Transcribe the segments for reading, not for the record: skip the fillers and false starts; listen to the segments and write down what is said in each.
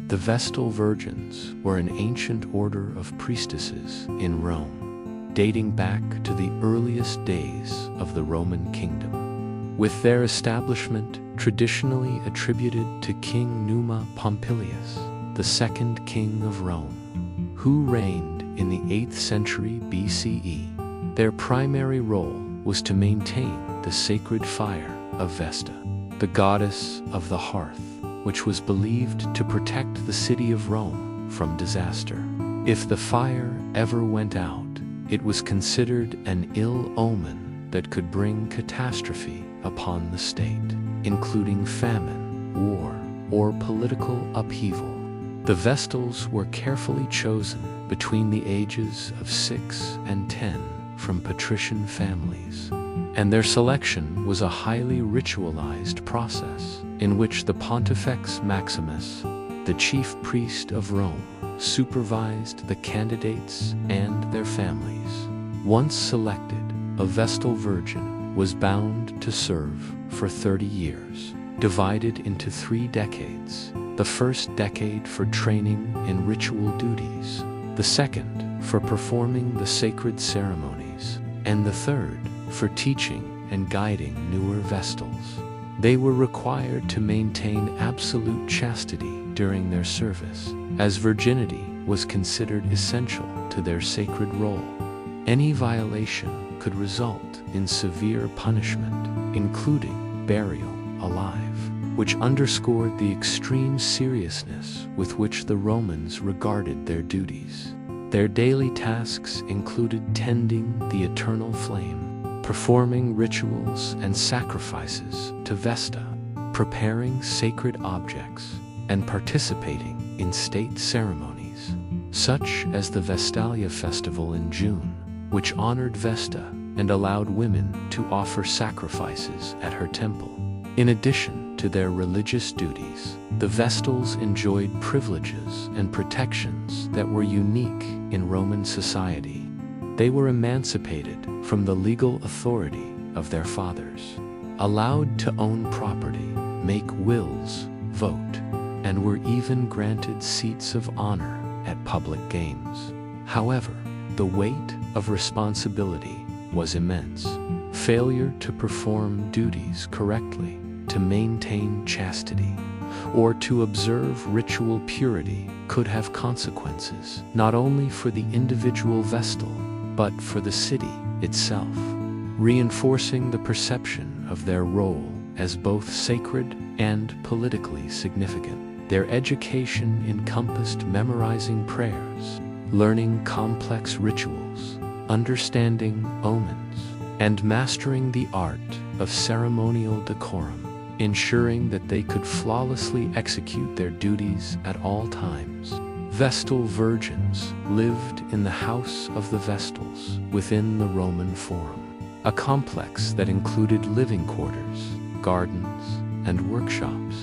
The Vestal Virgins were an ancient order of priestesses in Rome, dating back to the earliest days of the Roman kingdom, with their establishment traditionally attributed to King Numa Pompilius, the second king of Rome, who reigned in the 8th century BCE. Their primary role was to maintain the sacred fire of Vesta, the goddess of the hearth, which was believed to protect the city of Rome from disaster. If the fire ever went out, it was considered an ill omen that could bring catastrophe upon the state, including famine, war, or political upheaval. The Vestals were carefully chosen between the ages of 6 and 10 from patrician families, and their selection was a highly ritualized process in which the Pontifex Maximus, the chief priest of Rome, supervised the candidates and their families. Once selected, a Vestal Virgin was bound to serve for 30 years, divided into 3 decades: the first decade for training in ritual duties, the second for performing the sacred ceremonies, and the third for teaching and guiding newer Vestals. They were required to maintain absolute chastity during their service, as virginity was considered essential to their sacred role. Any violation could result in severe punishment, including burial alive, which underscored the extreme seriousness with which the Romans regarded their duties. Their daily tasks included tending the eternal flame, performing rituals and sacrifices to Vesta, preparing sacred objects, and participating in state ceremonies, such as the Vestalia festival in June, which honored Vesta and allowed women to offer sacrifices at her temple. In addition to their religious duties, the Vestals enjoyed privileges and protections that were unique in Roman society. They were emancipated from the legal authority of their fathers, allowed to own property, make wills, vote, and were even granted seats of honor at public games. However, the weight of responsibility was immense. Failure to perform duties correctly, to maintain chastity, or to observe ritual purity could have consequences, not only for the individual Vestal, but for the city itself, reinforcing the perception of their role as both sacred and politically significant. Their education encompassed memorizing prayers, learning complex rituals, understanding omens, and mastering the art of ceremonial decorum, ensuring that they could flawlessly execute their duties at all times. Vestal Virgins lived in the House of the Vestals within the Roman Forum, a complex that included living quarters, gardens, and workshops,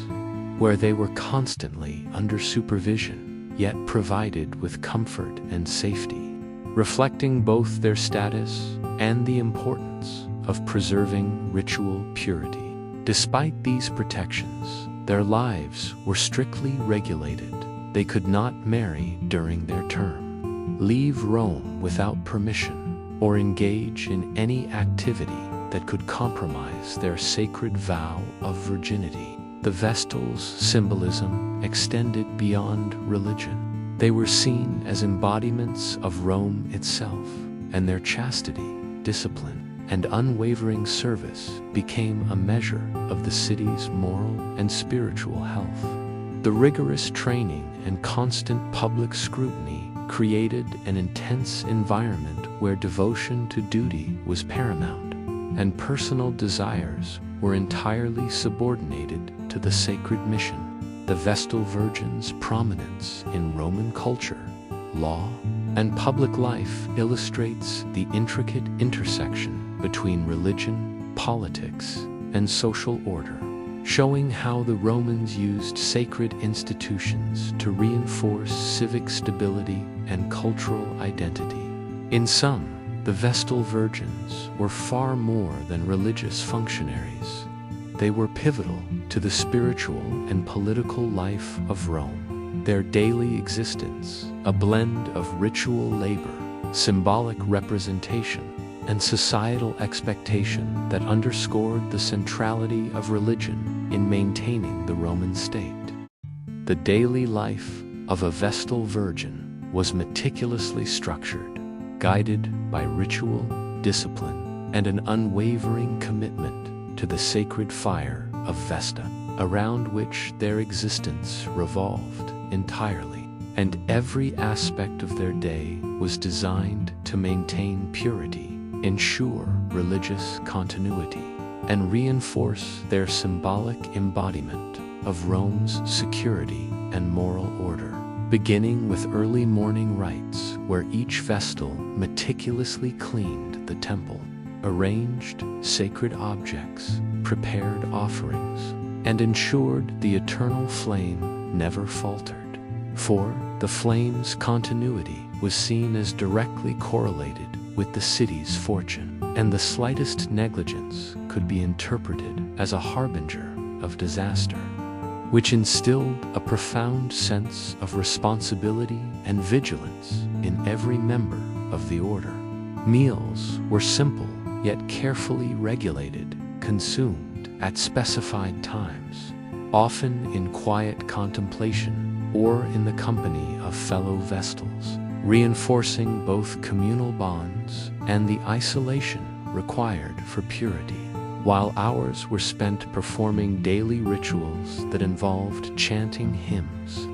where they were constantly under supervision, yet provided with comfort and safety, reflecting both their status and the importance of preserving ritual purity. Despite these protections, their lives were strictly regulated. They could not marry during their term, leave Rome without permission, or engage in any activity that could compromise their sacred vow of virginity. The Vestals' symbolism extended beyond religion. They were seen as embodiments of Rome itself, and their chastity, discipline, and unwavering service became a measure of the city's moral and spiritual health. The rigorous training and constant public scrutiny created an intense environment where devotion to duty was paramount, and personal desires were entirely subordinated to the sacred mission. The Vestal Virgins' prominence in Roman culture, law, and public life illustrates the intricate intersection between religion, politics, and social order, showing how the Romans used sacred institutions to reinforce civic stability and cultural identity. In sum, the Vestal Virgins were far more than religious functionaries. They were pivotal to the spiritual and political life of Rome, their daily existence, a blend of ritual labor, symbolic representation, and societal expectation that underscored the centrality of religion in maintaining the Roman state. The daily life of a Vestal Virgin was meticulously structured, guided by ritual, discipline, and an unwavering commitment to the sacred fire of Vesta, around which their existence revolved entirely, and every aspect of their day was designed to maintain purity, ensure religious continuity, and reinforce their symbolic embodiment of Rome's security and moral order. Beginning with early morning rites where each Vestal meticulously cleaned the temple, arranged sacred objects, prepared offerings, and ensured the eternal flame never faltered. For the flame's continuity was seen as directly correlated with the city's fortune, and the slightest negligence could be interpreted as a harbinger of disaster, which instilled a profound sense of responsibility and vigilance in every member of the order. Meals were simple yet carefully regulated, consumed at specified times, often in quiet contemplation or in the company of fellow Vestals, reinforcing both communal bonds and the isolation required for purity, while hours were spent performing daily rituals that involved chanting hymns,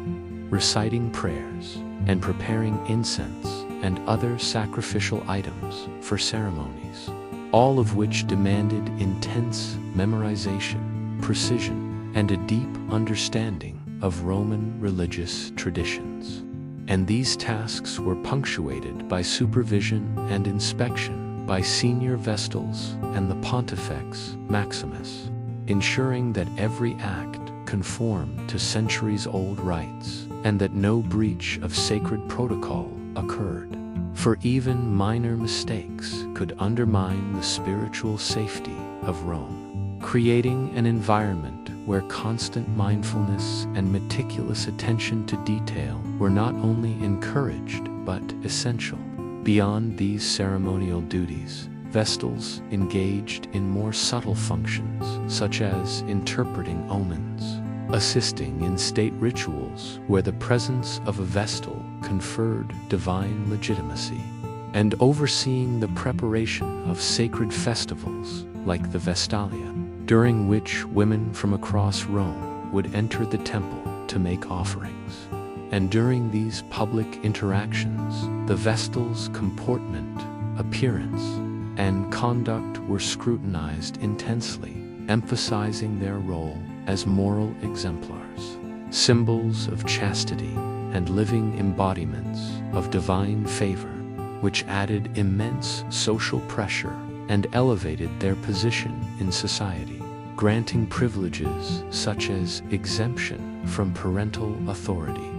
reciting prayers, and preparing incense and other sacrificial items for ceremonies, all of which demanded intense memorization, precision, and a deep understanding of Roman religious traditions. And these tasks were punctuated by supervision and inspection by senior Vestals and the Pontifex Maximus, ensuring that every act conformed to centuries-old rites and that no breach of sacred protocol occurred. For even minor mistakes could undermine the spiritual safety of Rome, creating an environment where constant mindfulness and meticulous attention to detail were not only encouraged but essential. Beyond these ceremonial duties, Vestals engaged in more subtle functions, such as interpreting omens, assisting in state rituals where the presence of a Vestal conferred divine legitimacy, and overseeing the preparation of sacred festivals like the Vestalia, during which women from across Rome would enter the temple to make offerings. And during these public interactions, the Vestal's comportment, appearance, and conduct were scrutinized intensely, emphasizing their role as moral exemplars, symbols of chastity, and living embodiments of divine favor, which added immense social pressure and elevated their position in society, granting privileges such as exemption from parental authority,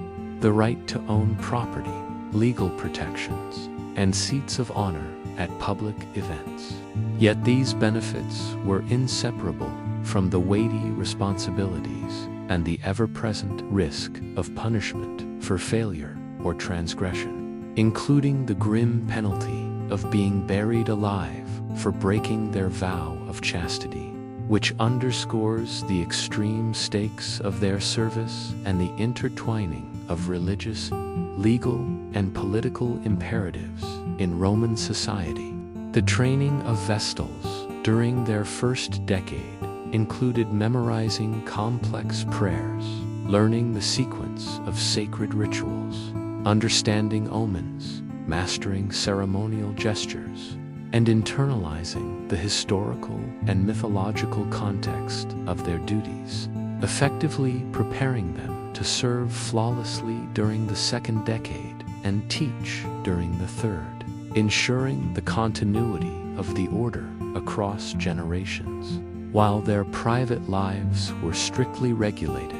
the right to own property, legal protections, and seats of honor at public events. Yet these benefits were inseparable from the weighty responsibilities and the ever-present risk of punishment for failure or transgression, including the grim penalty of being buried alive for breaking their vow of chastity, which underscores the extreme stakes of their service and the intertwining of religious, legal, and political imperatives in Roman society. The training of Vestals during their first decade included memorizing complex prayers, learning the sequence of sacred rituals, understanding omens, mastering ceremonial gestures, and internalizing the historical and mythological context of their duties, effectively preparing them to serve flawlessly during the second decade and teach during the third, ensuring the continuity of the order across generations, while their private lives were strictly regulated,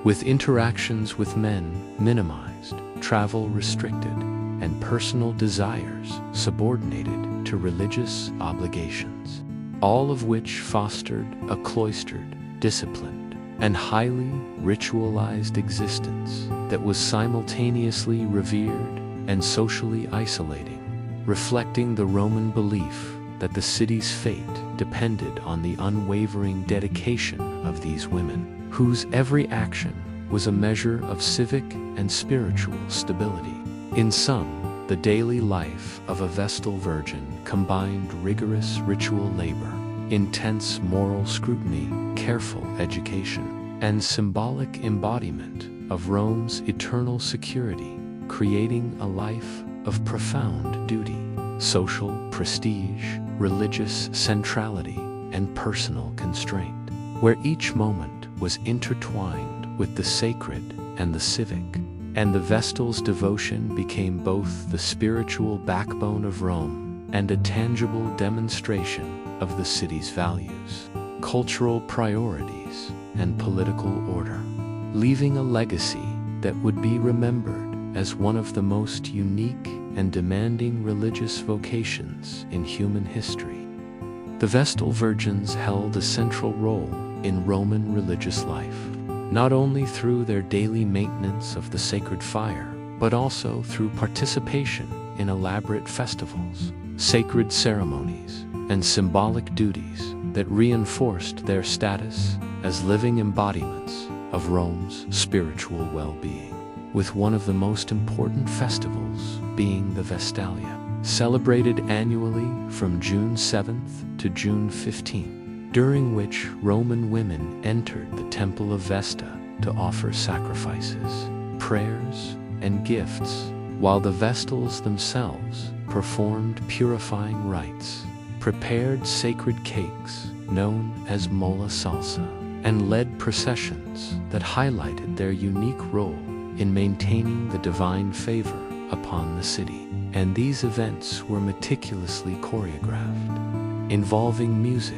with interactions with men minimized, travel restricted, and personal desires subordinated to religious obligations, all of which fostered a cloistered, disciplined, and highly ritualized existence that was simultaneously revered and socially isolating, reflecting the Roman belief that the city's fate depended on the unwavering dedication of these women, whose every action was a measure of civic and spiritual stability. In sum, the daily life of a Vestal Virgin combined rigorous ritual labor, intense moral scrutiny, careful education, and symbolic embodiment of Rome's eternal security, creating a life of profound duty, social prestige, religious centrality, and personal constraint, where each moment was intertwined with the sacred and the civic, and the Vestal's devotion became both the spiritual backbone of Rome and a tangible demonstration of the city's values, cultural priorities, and political order, leaving a legacy that would be remembered as one of the most unique and demanding religious vocations in human history. The Vestal Virgins held a central role in Roman religious life, not only through their daily maintenance of the sacred fire, but also through participation in elaborate festivals, sacred ceremonies, and symbolic duties that reinforced their status as living embodiments of Rome's spiritual well-being, with one of the most important festivals being the Vestalia, celebrated annually from June 7th to June 15th. During which Roman women entered the Temple of Vesta to offer sacrifices, prayers, and gifts, while the Vestals themselves performed purifying rites, prepared sacred cakes known as molla salsa, and led processions that highlighted their unique role in maintaining the divine favor upon the city. And these events were meticulously choreographed, involving music,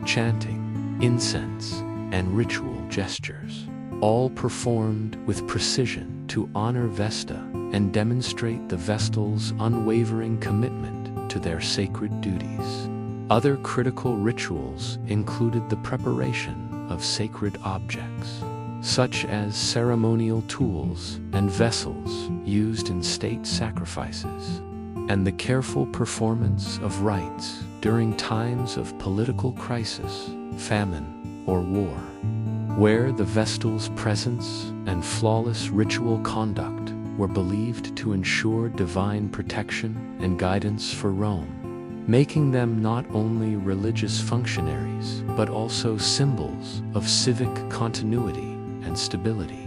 chanting, incense, and ritual gestures, all performed with precision to honor Vesta and demonstrate the Vestals' unwavering commitment to their sacred duties. Other critical rituals included the preparation of sacred objects, such as ceremonial tools and vessels used in state sacrifices, and the careful performance of rites during times of political crisis, famine, or war, where the Vestal's presence and flawless ritual conduct were believed to ensure divine protection and guidance for Rome, making them not only religious functionaries but also symbols of civic continuity and stability.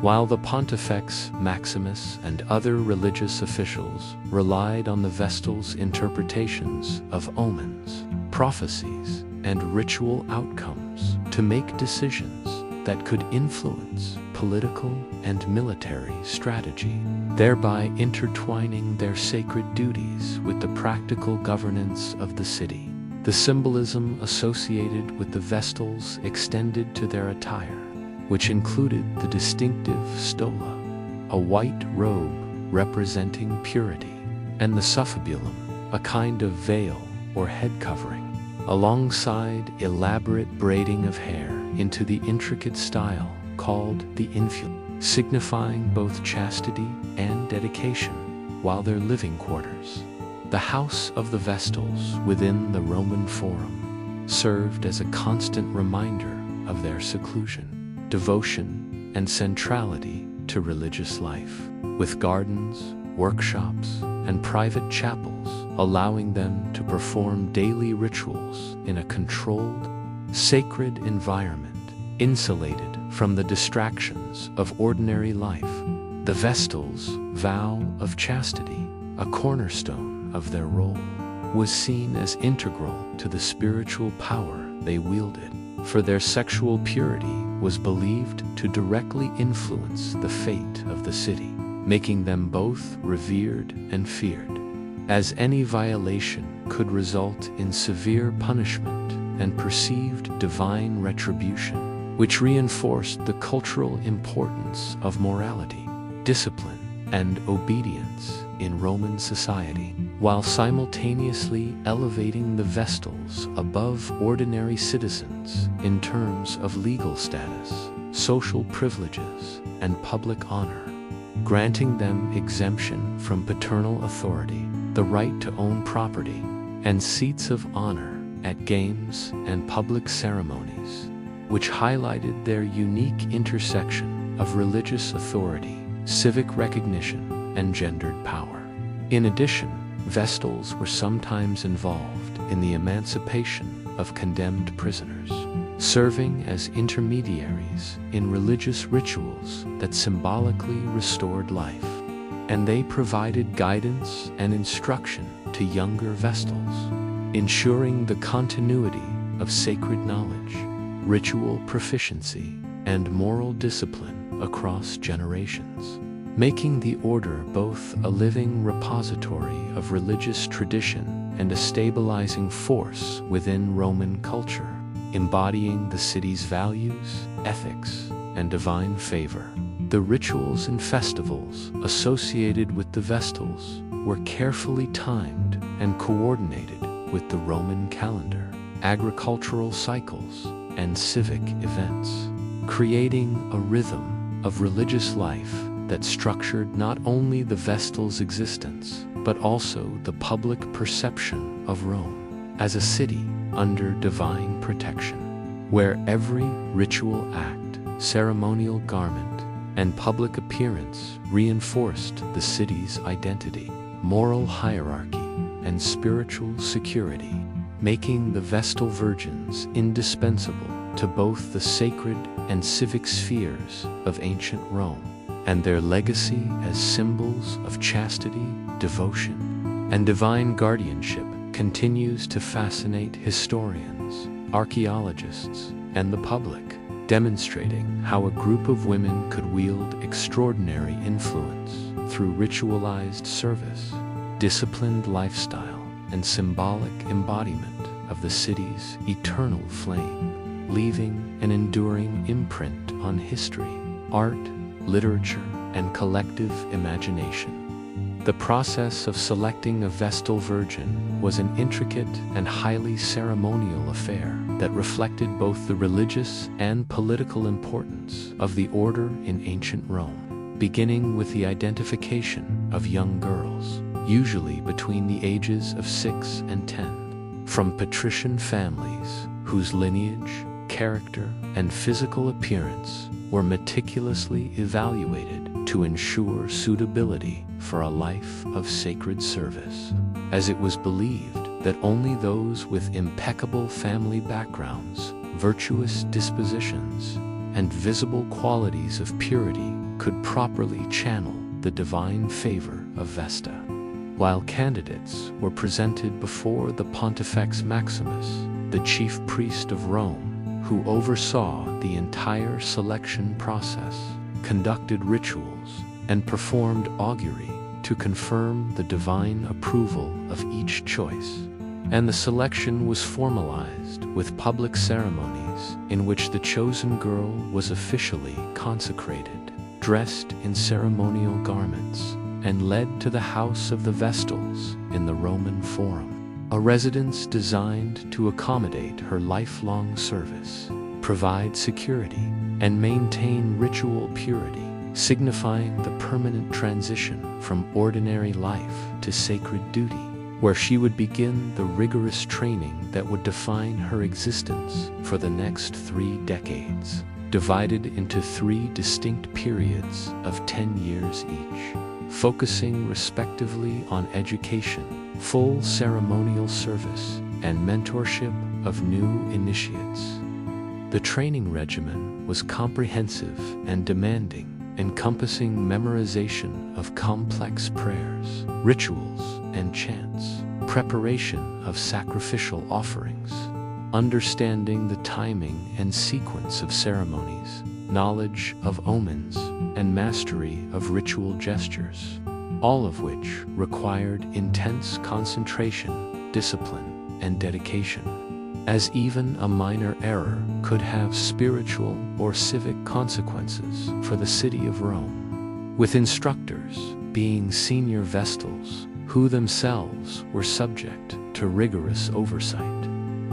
While the Pontifex Maximus and other religious officials relied on the Vestal's interpretations of omens, prophecies, and ritual outcomes to make decisions that could influence political and military strategy, thereby intertwining their sacred duties with the practical governance of the city. The symbolism associated with the Vestals extended to their attire, which included the distinctive stola, a white robe representing purity, and the suffabulum, a kind of veil or head covering, alongside elaborate braiding of hair into the intricate style called the infule, signifying both chastity and dedication while their living quarters. The house of the Vestals within the Roman Forum served as a constant reminder of their seclusion, devotion, and centrality to religious life, with gardens, workshops, and private chapels allowing them to perform daily rituals in a controlled, sacred environment, insulated from the distractions of ordinary life. The Vestals' vow of chastity, a cornerstone of their role, was seen as integral to the spiritual power they wielded, for their sexual purity was believed to directly influence the fate of the city, making them both revered and feared, as any violation could result in severe punishment and perceived divine retribution, which reinforced the cultural importance of morality, discipline, and obedience in Roman society, while simultaneously elevating the Vestals above ordinary citizens in terms of legal status, social privileges, and public honor, granting them exemption from paternal authority, the right to own property, and seats of honor at games and public ceremonies, which highlighted their unique intersection of religious authority, civic recognition, and gendered power. In addition, Vestals were sometimes involved in the emancipation of condemned prisoners, serving as intermediaries in religious rituals that symbolically restored life, and they provided guidance and instruction to younger Vestals, ensuring the continuity of sacred knowledge, ritual proficiency, and moral discipline across generations, making the order both a living repository of religious tradition and a stabilizing force within Roman culture, embodying the city's values, ethics, and divine favor. The rituals and festivals associated with the Vestals were carefully timed and coordinated with the Roman calendar, agricultural cycles, and civic events, creating a rhythm of religious life that structured not only the Vestals' existence, but also the public perception of Rome as a city under divine protection, where every ritual act, ceremonial garment, and public appearance reinforced the city's identity, moral hierarchy, and spiritual security, making the Vestal Virgins indispensable to both the sacred and civic spheres of ancient Rome, and their legacy as symbols of chastity, devotion, and divine guardianship continues to fascinate historians, archaeologists, and the public, demonstrating how a group of women could wield extraordinary influence through ritualized service, disciplined lifestyle, and symbolic embodiment of the city's eternal flame, leaving an enduring imprint on history, art, literature, and collective imagination. The process of selecting a Vestal Virgin was an intricate and highly ceremonial affair that reflected both the religious and political importance of the order in ancient Rome, beginning with the identification of young girls, usually between the ages of 6 and 10, from patrician families whose lineage, character, and physical appearance were meticulously evaluated to ensure suitability for a life of sacred service, as it was believed that only those with impeccable family backgrounds, virtuous dispositions, and visible qualities of purity could properly channel the divine favor of Vesta. While candidates were presented before the Pontifex Maximus, the chief priest of Rome, who oversaw the entire selection process, conducted rituals, and performed augury to confirm the divine approval of each choice. And the selection was formalized with public ceremonies in which the chosen girl was officially consecrated, dressed in ceremonial garments, and led to the house of the Vestals in the Roman Forum, a residence designed to accommodate her lifelong service, provide security, and maintain ritual purity, signifying the permanent transition from ordinary life to sacred duty, where she would begin the rigorous training that would define her existence for the next 3 decades, divided into 3 distinct periods of 10 years each, focusing respectively on education, full ceremonial service, and mentorship of new initiates. The training regimen was comprehensive and demanding, encompassing memorization of complex prayers, rituals, and chants, preparation of sacrificial offerings, understanding the timing and sequence of ceremonies, knowledge of omens, and mastery of ritual gestures, all of which required intense concentration, discipline, and dedication, as even a minor error could have spiritual or civic consequences for the city of Rome. With instructors being senior Vestals, who themselves were subject to rigorous oversight,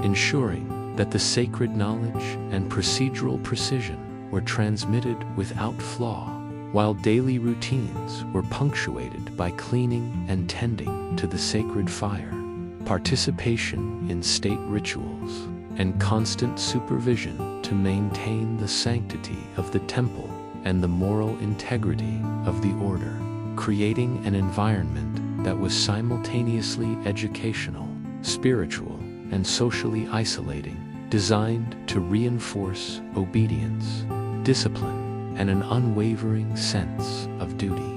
ensuring that the sacred knowledge and procedural precision were transmitted without flaw, while daily routines were punctuated by cleaning and tending to the sacred fire, participation in state rituals, and constant supervision to maintain the sanctity of the temple and the moral integrity of the order, creating an environment that was simultaneously educational, spiritual, and socially isolating, designed to reinforce obedience, discipline, and an unwavering sense of duty.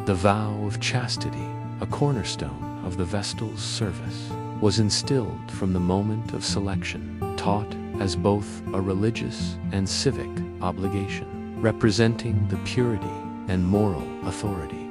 The vow of chastity, a cornerstone of the Vestal's service, was instilled from the moment of selection, taught as both a religious and civic obligation, representing the purity and moral authority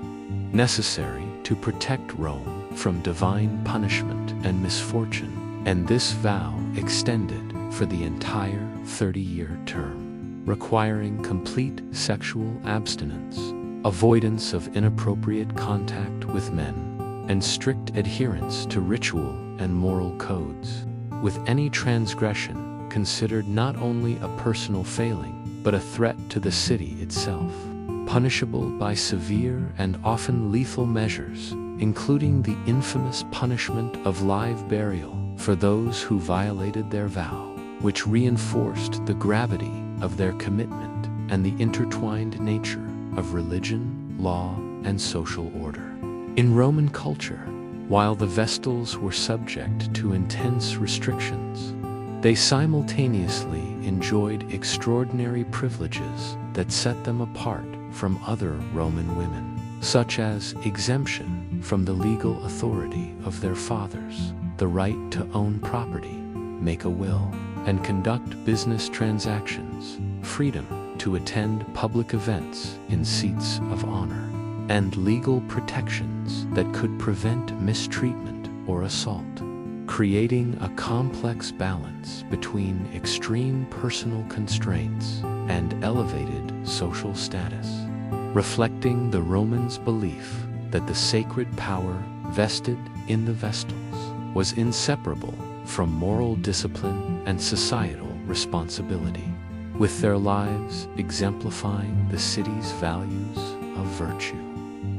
necessary to protect Rome from divine punishment and misfortune, and this vow extended for the entire 30-year term, requiring complete sexual abstinence, avoidance of inappropriate contact with men, and strict adherence to ritual and moral codes, with any transgression considered not only a personal failing, but a threat to the city itself, punishable by severe and often lethal measures, including the infamous punishment of live burial for those who violated their vow, which reinforced the gravity of their commitment and the intertwined nature of religion, law, and social order. In Roman culture, while the Vestals were subject to intense restrictions, they simultaneously enjoyed extraordinary privileges that set them apart from other Roman women, such as exemption from the legal authority of their fathers, the right to own property, make a will, and conduct business transactions, freedom to attend public events in seats of honor, and legal protections that could prevent mistreatment or assault, creating a complex balance between extreme personal constraints and elevated social status, reflecting the Romans' belief that the sacred power vested in the Vestals was inseparable from moral discipline and societal responsibility, with their lives exemplifying the city's values of virtue,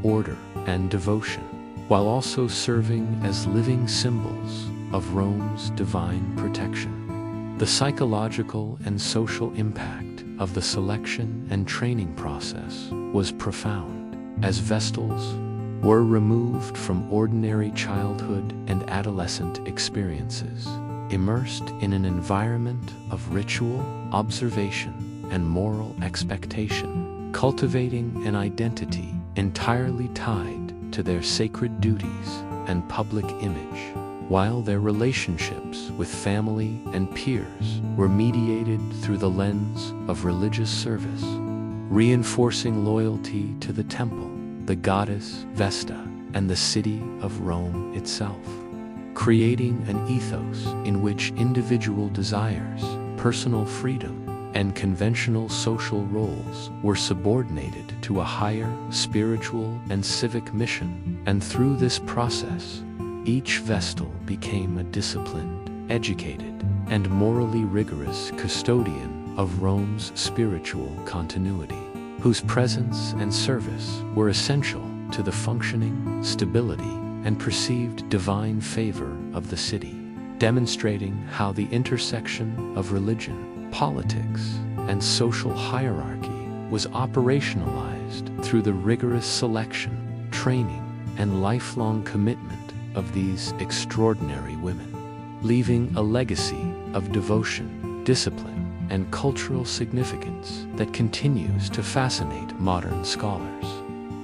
order, and devotion, while also serving as living symbols of Rome's divine protection. The psychological and social impact of the selection and training process was profound, as Vestals were removed from ordinary childhood and adolescent experiences, immersed in an environment of ritual, observation, and moral expectation, cultivating an identity entirely tied to their sacred duties and public image, while their relationships with family and peers were mediated through the lens of religious service, reinforcing loyalty to the temple, the goddess Vesta, and the city of Rome itself, creating an ethos in which individual desires, personal freedom, and conventional social roles were subordinated to a higher spiritual and civic mission, and through this process, each Vestal became a disciplined, educated, and morally rigorous custodian of Rome's spiritual continuity, whose presence and service were essential to the functioning, stability, and perceived divine favor of the city, demonstrating how the intersection of religion, politics, and social hierarchy was operationalized through the rigorous selection, training, and lifelong commitment of these extraordinary women, leaving a legacy of devotion, discipline, and cultural significance that continues to fascinate modern scholars,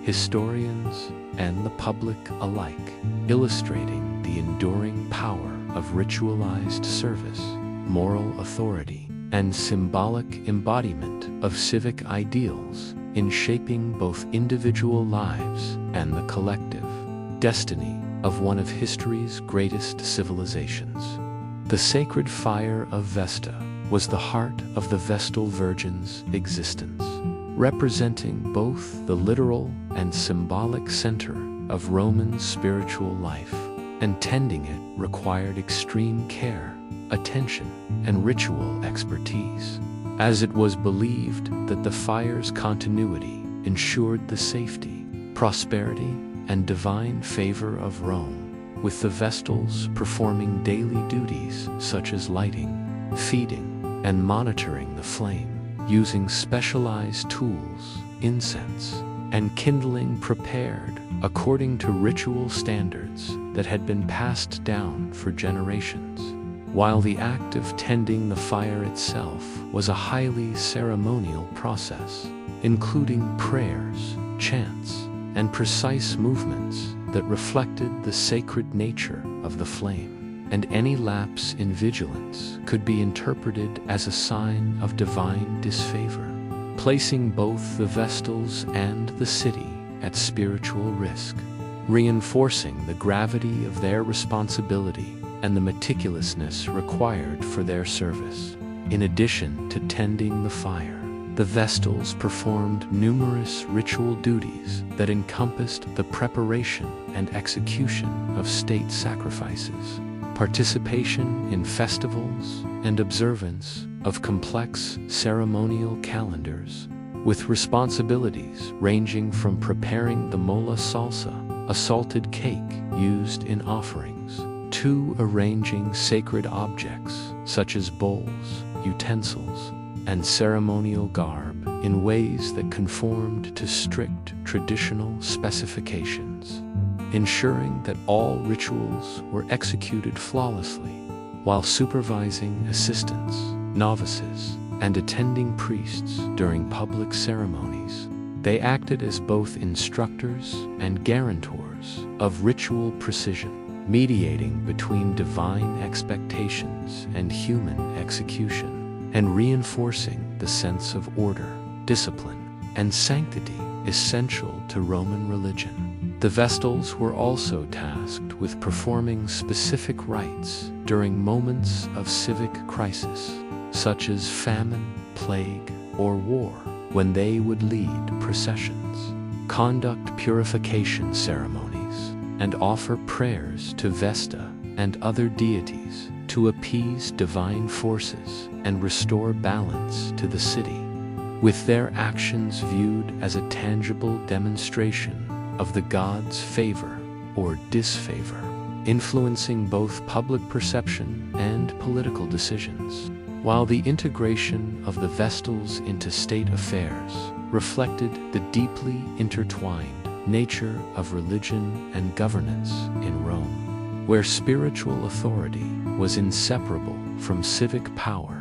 historians, and the public alike, illustrating the enduring power of ritualized service, moral authority, and symbolic embodiment of civic ideals in shaping both individual lives and the collective destiny of one of history's greatest civilizations. The sacred fire of Vesta was the heart of the Vestal Virgins' existence, representing both the literal and symbolic center of Roman spiritual life, and tending it required extreme care, attention, and ritual expertise, as it was believed that the fire's continuity ensured the safety, prosperity, and divine favor of Rome, with the Vestals performing daily duties such as lighting, feeding, and monitoring the flame, using specialized tools, incense, and kindling prepared according to ritual standards that had been passed down for generations. While the act of tending the fire itself was a highly ceremonial process, including prayers, chants, and precise movements that reflected the sacred nature of the flame, and any lapse in vigilance could be interpreted as a sign of divine disfavor, placing both the Vestals and the city at spiritual risk, reinforcing the gravity of their responsibility and the meticulousness required for their service. In addition to tending the fire, the Vestals performed numerous ritual duties that encompassed the preparation and execution of state sacrifices, participation in festivals, and observance of complex ceremonial calendars, with responsibilities ranging from preparing the mola salsa, a salted cake used in offerings, to arranging sacred objects such as bowls, utensils, and ceremonial garb in ways that conformed to strict traditional specifications, ensuring that all rituals were executed flawlessly, while supervising assistants, novices, and attending priests during public ceremonies. They acted as both instructors and guarantors of ritual precision, mediating between divine expectations and human execution, and reinforcing the sense of order, discipline, and sanctity essential to Roman religion. The Vestals were also tasked with performing specific rites during moments of civic crisis, such as famine, plague, or war, when they would lead processions, conduct purification ceremonies, and offer prayers to Vesta and other deities to appease divine forces and restore balance to the city, with their actions viewed as a tangible demonstration of the gods' favor or disfavor, influencing both public perception and political decisions. While the integration of the Vestals into state affairs reflected the deeply intertwined nature of religion and governance in Rome, where spiritual authority was inseparable from civic power,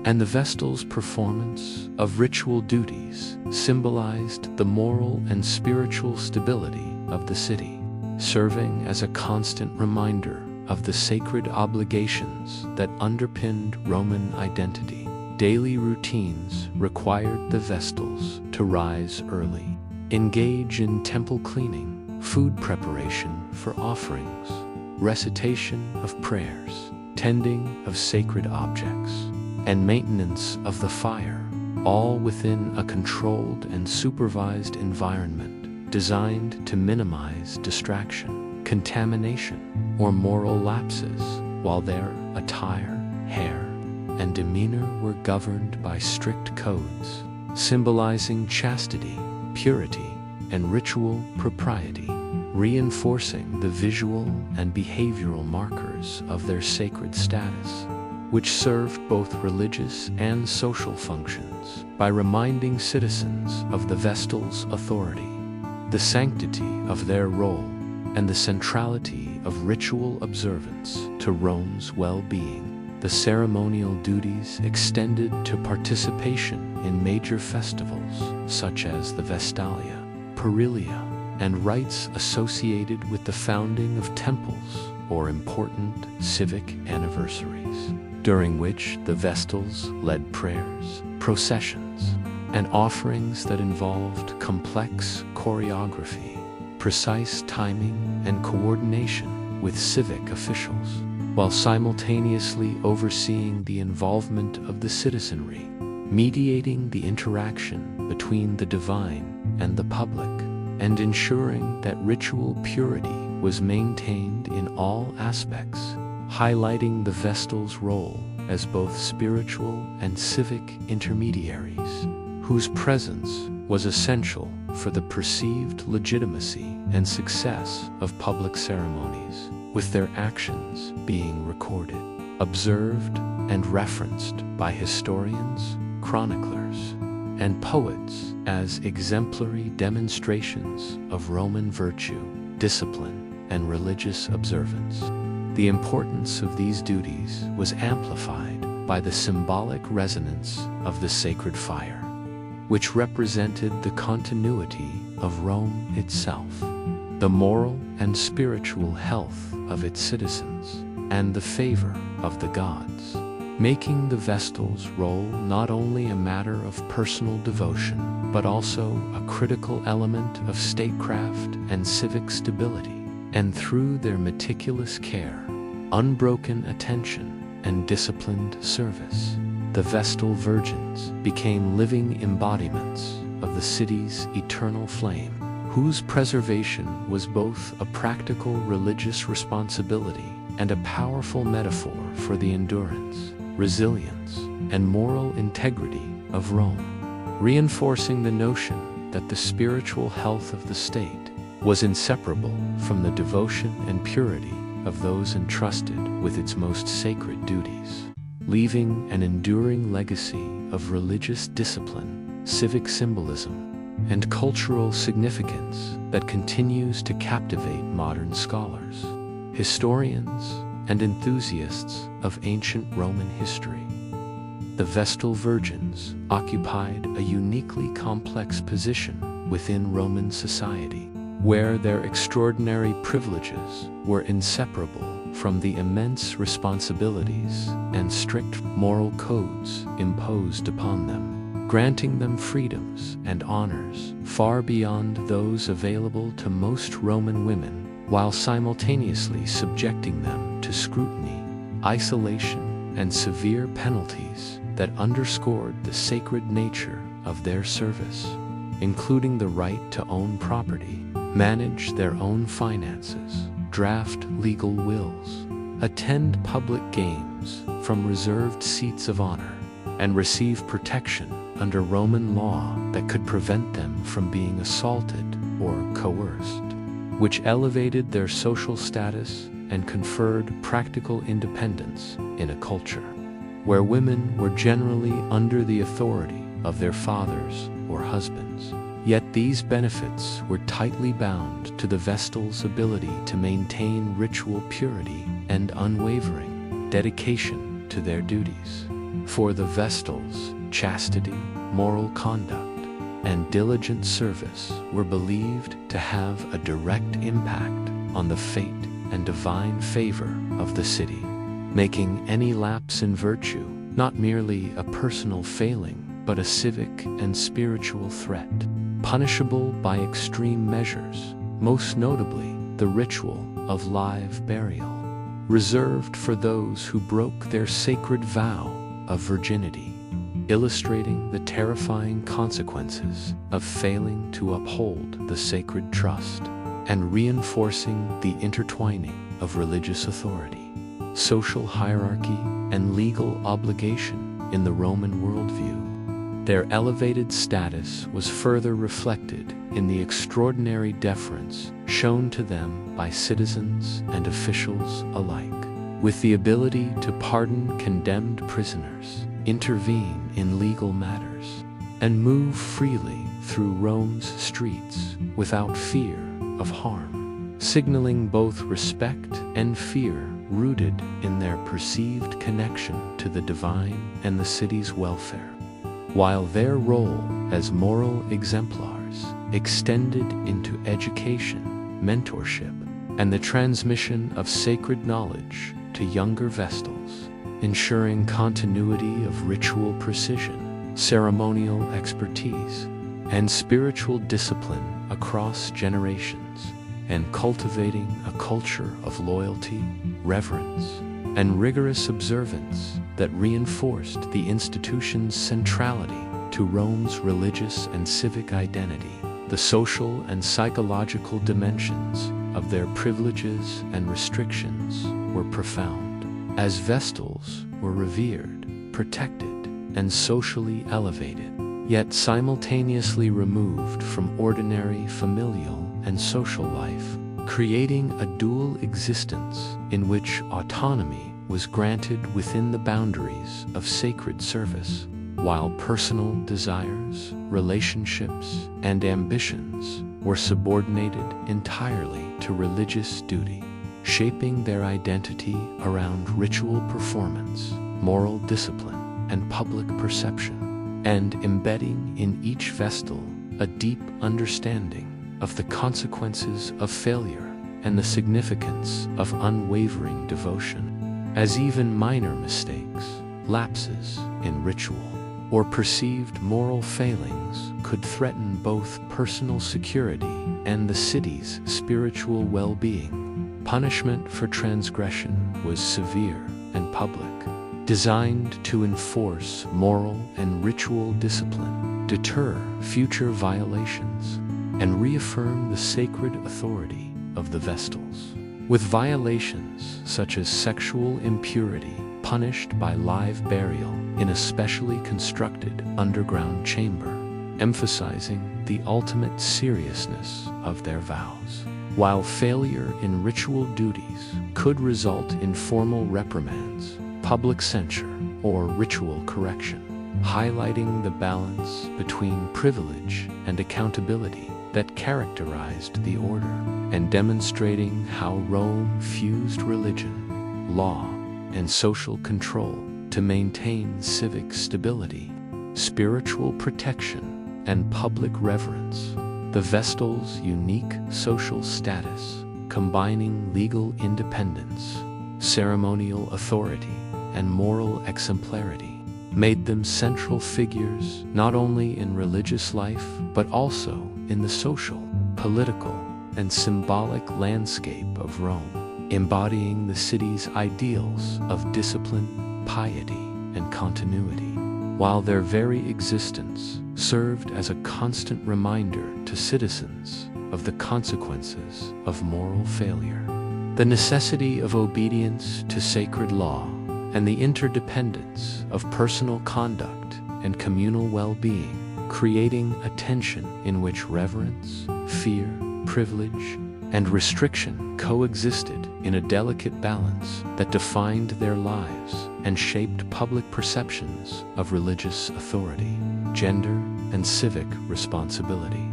and the Vestals' performance of ritual duties symbolized the moral and spiritual stability of the city, serving as a constant reminder of the sacred obligations that underpinned Roman identity. Daily routines required the Vestals to rise early, engage in temple cleaning, food preparation for offerings, recitation of prayers, tending of sacred objects, and maintenance of the fire, all within a controlled and supervised environment designed to minimize distraction, contamination, or moral lapses, while their attire, hair, and demeanor were governed by strict codes, symbolizing chastity, purity, and ritual propriety, reinforcing the visual and behavioral markers of their sacred status, which served both religious and social functions by reminding citizens of the Vestals' authority, the sanctity of their role, and the centrality of ritual observance to Rome's well-being. The ceremonial duties extended to participation in major festivals such as the Vestalia, Perilia, and rites associated with the founding of temples or important civic anniversaries, during which the Vestals led prayers, processions, and offerings that involved complex choreography, precise timing, and coordination with civic officials, while simultaneously overseeing the involvement of the citizenry mediating the interaction between the divine and the public, and ensuring that ritual purity was maintained in all aspects, highlighting the Vestal's role as both spiritual and civic intermediaries, whose presence was essential for the perceived legitimacy and success of public ceremonies, with their actions being recorded, observed, and referenced by historians, chroniclers, and poets as exemplary demonstrations of Roman virtue, discipline, and religious observance. The importance of these duties was amplified by the symbolic resonance of the sacred fire, which represented the continuity of Rome itself, the moral and spiritual health of its citizens, and the favor of the gods, making the Vestal's role not only a matter of personal devotion, but also a critical element of statecraft and civic stability. And through their meticulous care, unbroken attention, and disciplined service, the Vestal Virgins became living embodiments of the city's eternal flame, whose preservation was both a practical religious responsibility and a powerful metaphor for the endurance, resilience, and moral integrity of Rome, reinforcing the notion that the spiritual health of the state was inseparable from the devotion and purity of those entrusted with its most sacred duties, leaving an enduring legacy of religious discipline, civic symbolism, and cultural significance that continues to captivate modern scholars, historians, and enthusiasts of ancient Roman history. The Vestal Virgins occupied a uniquely complex position within Roman society, where their extraordinary privileges were inseparable from the immense responsibilities and strict moral codes imposed upon them, granting them freedoms and honors far beyond those available to most Roman women, while simultaneously subjecting them to scrutiny, isolation, and severe penalties that underscored the sacred nature of their service, including the right to own property, manage their own finances, draft legal wills, attend public games from reserved seats of honor, and receive protection under Roman law that could prevent them from being assaulted or coerced, which elevated their social status and conferred practical independence in a culture where women were generally under the authority of their fathers or husbands. Yet these benefits were tightly bound to the Vestal's ability to maintain ritual purity and unwavering dedication to their duties. For the Vestals, chastity, moral conduct, and diligent service were believed to have a direct impact on the fate and divine favor of the city, making any lapse in virtue not merely a personal failing, but a civic and spiritual threat, punishable by extreme measures, most notably the ritual of live burial, reserved for those who broke their sacred vow of virginity, illustrating the terrifying consequences of failing to uphold the sacred trust and reinforcing the intertwining of religious authority, social hierarchy, and legal obligation in the Roman worldview. Their elevated status was further reflected in the extraordinary deference shown to them by citizens and officials alike, with the ability to pardon condemned prisoners, intervene in legal matters, and move freely through Rome's streets without fear of harm, signaling both respect and fear rooted in their perceived connection to the divine and the city's welfare, while their role as moral exemplars extended into education, mentorship, and the transmission of sacred knowledge to younger Vestals, ensuring continuity of ritual precision, ceremonial expertise, and spiritual discipline across generations, and cultivating a culture of loyalty, reverence, and rigorous observance that reinforced the institution's centrality to Rome's religious and civic identity. The social and psychological dimensions of their privileges and restrictions were profound, as Vestals were revered, protected, and socially elevated, yet simultaneously removed from ordinary familial and social life, creating a dual existence in which autonomy was granted within the boundaries of sacred service, while personal desires, relationships, and ambitions were subordinated entirely to religious duty, shaping their identity around ritual performance, moral discipline, and public perception, and embedding in each Vestal a deep understanding of the consequences of failure and the significance of unwavering devotion, as even minor mistakes, lapses in ritual, or perceived moral failings could threaten both personal security and the city's spiritual well-being. Punishment for transgression was severe and public, designed to enforce moral and ritual discipline, deter future violations, and reaffirm the sacred authority of the Vestals. With violations such as sexual impurity punished by live burial in a specially constructed underground chamber, emphasizing the ultimate seriousness of their vows, while failure in ritual duties could result in formal reprimands, public censure, or ritual correction, highlighting the balance between privilege and accountability that characterized the order, and demonstrating how Rome fused religion, law, and social control to maintain civic stability, spiritual protection, and public reverence. The Vestal's unique social status, combining legal independence, ceremonial authority, and moral exemplarity, made them central figures not only in religious life but also in the social, political, and symbolic landscape of Rome, embodying the city's ideals of discipline, piety, and continuity, while their very existence served as a constant reminder to citizens of the consequences of moral failure, the necessity of obedience to sacred law, and the interdependence of personal conduct and communal well-being, creating a tension in which reverence, fear, privilege, and restriction coexisted in a delicate balance that defined their lives and shaped public perceptions of religious authority, gender, and civic responsibility.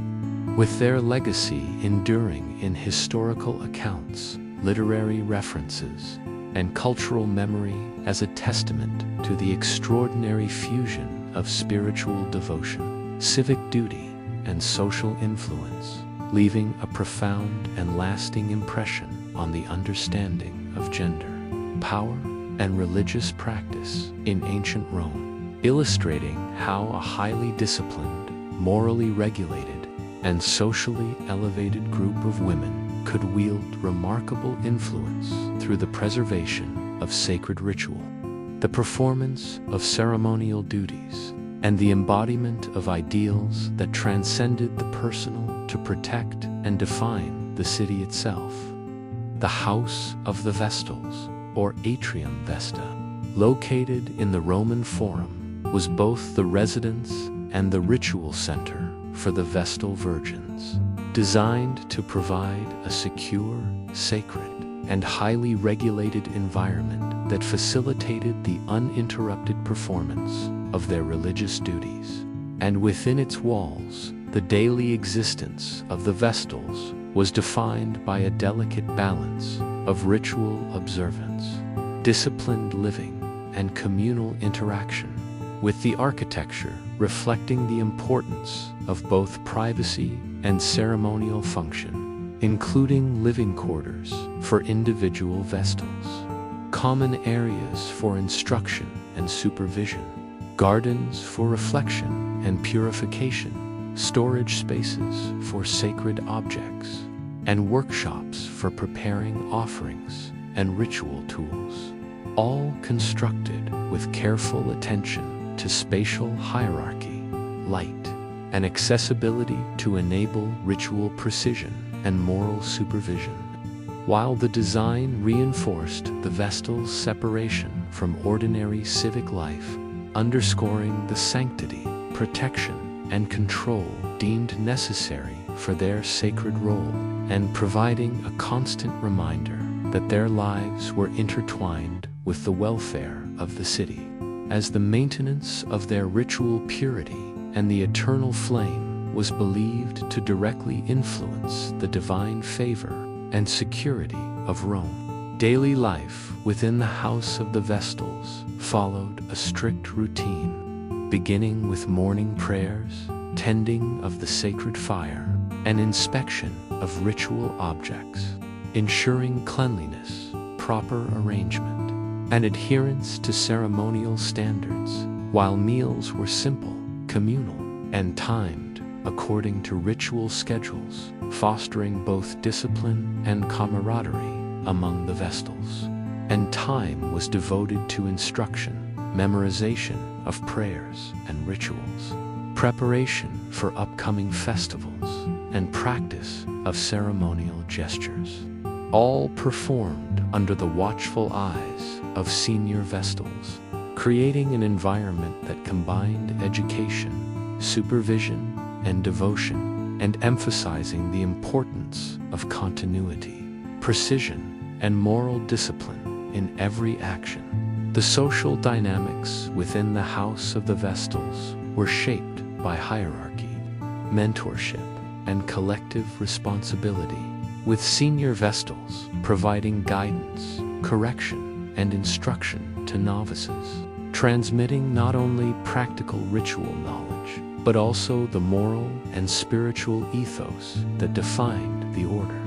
With their legacy enduring in historical accounts, literary references, and cultural memory as a testament to the extraordinary fusion of spiritual devotion, civic duty, and social influence, leaving a profound and lasting impression on the understanding of gender, power, and religious practice in ancient Rome, illustrating how a highly disciplined, morally regulated, and socially elevated group of women could wield remarkable influence through the preservation of sacred ritual, the performance of ceremonial duties, and the embodiment of ideals that transcended the personal to protect and define the city itself. The House of the Vestals, or Atrium Vesta, located in the Roman Forum, was both the residence and the ritual center for the Vestal Virgins, designed to provide a secure, sacred, and highly regulated environment that facilitated the uninterrupted performance of their religious duties. And within its walls, the daily existence of the Vestals was defined by a delicate balance of ritual observance, disciplined living, and communal interaction, with the architecture reflecting the importance of both privacy and ceremonial function, including living quarters for individual Vestals, common areas for instruction and supervision, gardens for reflection and purification, storage spaces for sacred objects, and workshops for preparing offerings and ritual tools. all constructed with careful attention to spatial hierarchy, light, and accessibility to enable ritual precision and moral supervision. While the design reinforced the Vestal's separation from ordinary civic life, underscoring the sanctity, protection, and control deemed necessary for their sacred role, and providing a constant reminder that their lives were intertwined with the welfare of the city, as the maintenance of their ritual purity and the eternal flame was believed to directly influence the divine favor and security of Rome. Daily life within the house of the Vestals followed a strict routine, beginning with morning prayers, tending of the sacred fire, and inspection of ritual objects, ensuring cleanliness, proper arrangement, and adherence to ceremonial standards, while meals were simple, communal, and timed according to ritual schedules, fostering both discipline and camaraderie among the Vestals. And time was devoted to instruction, memorization of prayers and rituals, preparation for upcoming festivals, and practice of ceremonial gestures, all performed under the watchful eyes of senior Vestals, creating an environment that combined education, supervision, and devotion, and emphasizing the importance of continuity, precision, and moral discipline in every action. The social dynamics within the house of the Vestals were shaped by hierarchy, mentorship, and collective responsibility, with senior Vestals providing guidance, correction, and instruction to novices, transmitting not only practical ritual knowledge, but also the moral and spiritual ethos that defined the order,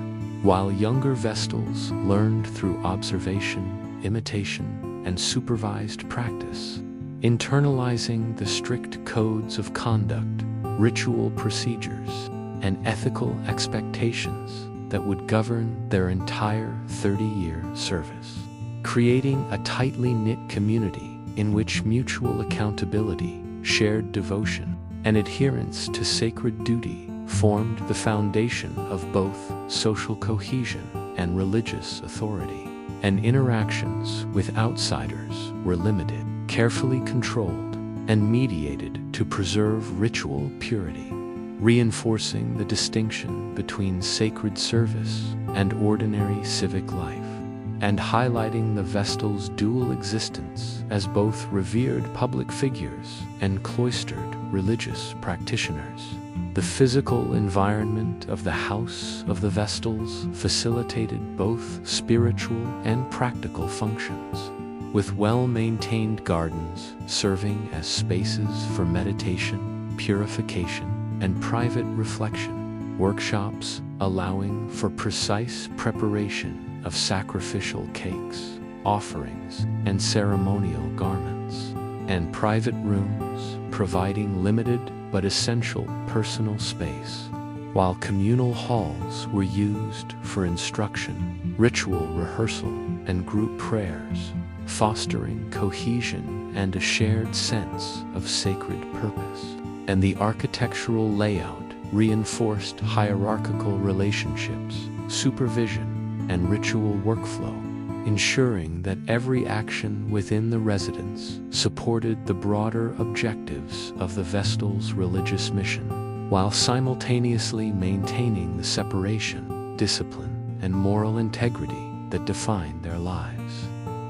while younger Vestals learned through observation, imitation, and supervised practice, internalizing the strict codes of conduct, ritual procedures, and ethical expectations that would govern their entire 30-year service, creating a tightly knit community in which mutual accountability, shared devotion, and adherence to sacred duty formed the foundation of both social cohesion and religious authority. And interactions with outsiders were limited, carefully controlled, and mediated to preserve ritual purity, reinforcing the distinction between sacred service and ordinary civic life, and highlighting the Vestal's dual existence as both revered public figures and cloistered religious practitioners. The physical environment of the House of the Vestals facilitated both spiritual and practical functions, with well-maintained gardens serving as spaces for meditation, purification, and private reflection, workshops allowing for precise preparation of sacrificial cakes, offerings, and ceremonial garments, and private rooms providing limited but essential personal space, while communal halls were used for instruction, ritual rehearsal, and group prayers, fostering cohesion and a shared sense of sacred purpose. And the architectural layout reinforced hierarchical relationships, supervision, and ritual workflow, ensuring that every action within the residence supported the broader objectives of the Vestal's religious mission, while simultaneously maintaining the separation, discipline, and moral integrity that defined their lives.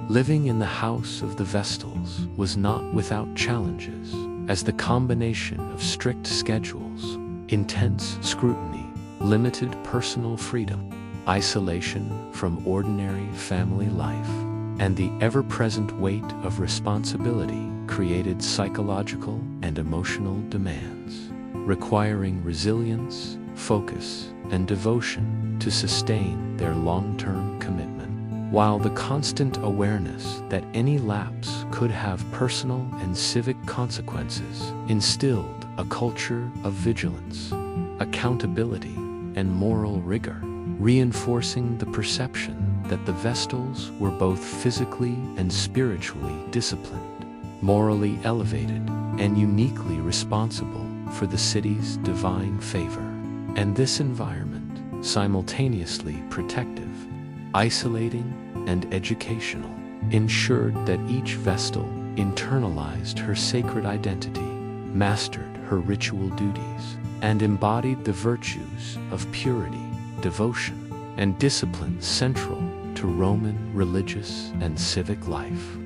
Living in the house of the Vestals was not without challenges, as the combination of strict schedules, intense scrutiny, limited personal freedom, isolation from ordinary family life, and the ever-present weight of responsibility created psychological and emotional demands, requiring resilience, focus, and devotion to sustain their long-term commitment, while the constant awareness that any lapse could have personal and civic consequences instilled a culture of vigilance, accountability, and moral rigor, reinforcing the perception that the Vestals were both physically and spiritually disciplined, morally elevated, and uniquely responsible for the city's divine favor. And this environment, simultaneously protective, isolating, and educational, ensured that each Vestal internalized her sacred identity, mastered her ritual duties, and embodied the virtues of purity, devotion, and discipline central to Roman religious and civic life.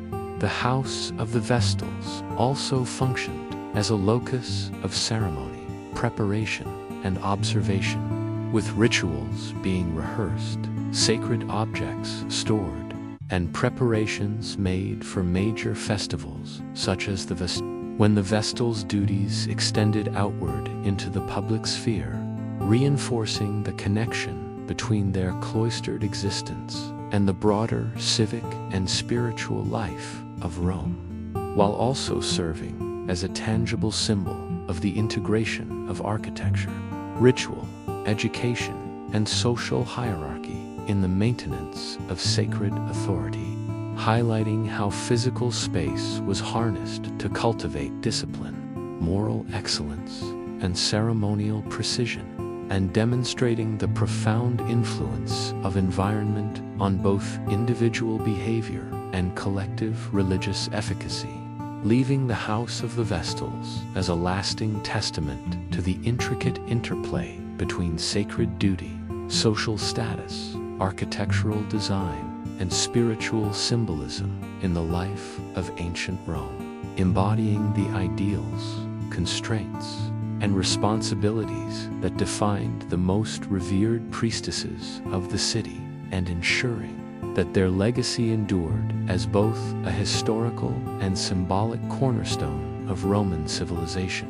The House of the Vestals also functioned as a locus of ceremony, preparation, and observation, with rituals being rehearsed, sacred objects stored, and preparations made for major festivals such as the Vesta. When the Vestal's duties extended outward into the public sphere, reinforcing the connection between their cloistered existence and the broader civic and spiritual life of Rome, while also serving as a tangible symbol of the integration of architecture, ritual, education, and social hierarchy in the maintenance of sacred authority, highlighting how physical space was harnessed to cultivate discipline, moral excellence, and ceremonial precision, and demonstrating the profound influence of environment on both individual behavior and collective religious efficacy, leaving the House of the Vestals as a lasting testament to the intricate interplay between sacred duty, social status, architectural design, and spiritual symbolism in the life of ancient Rome, embodying the ideals, constraints, and responsibilities that defined the most revered priestesses of the city, and ensuring that their legacy endured as both a historical and symbolic cornerstone of Roman civilization.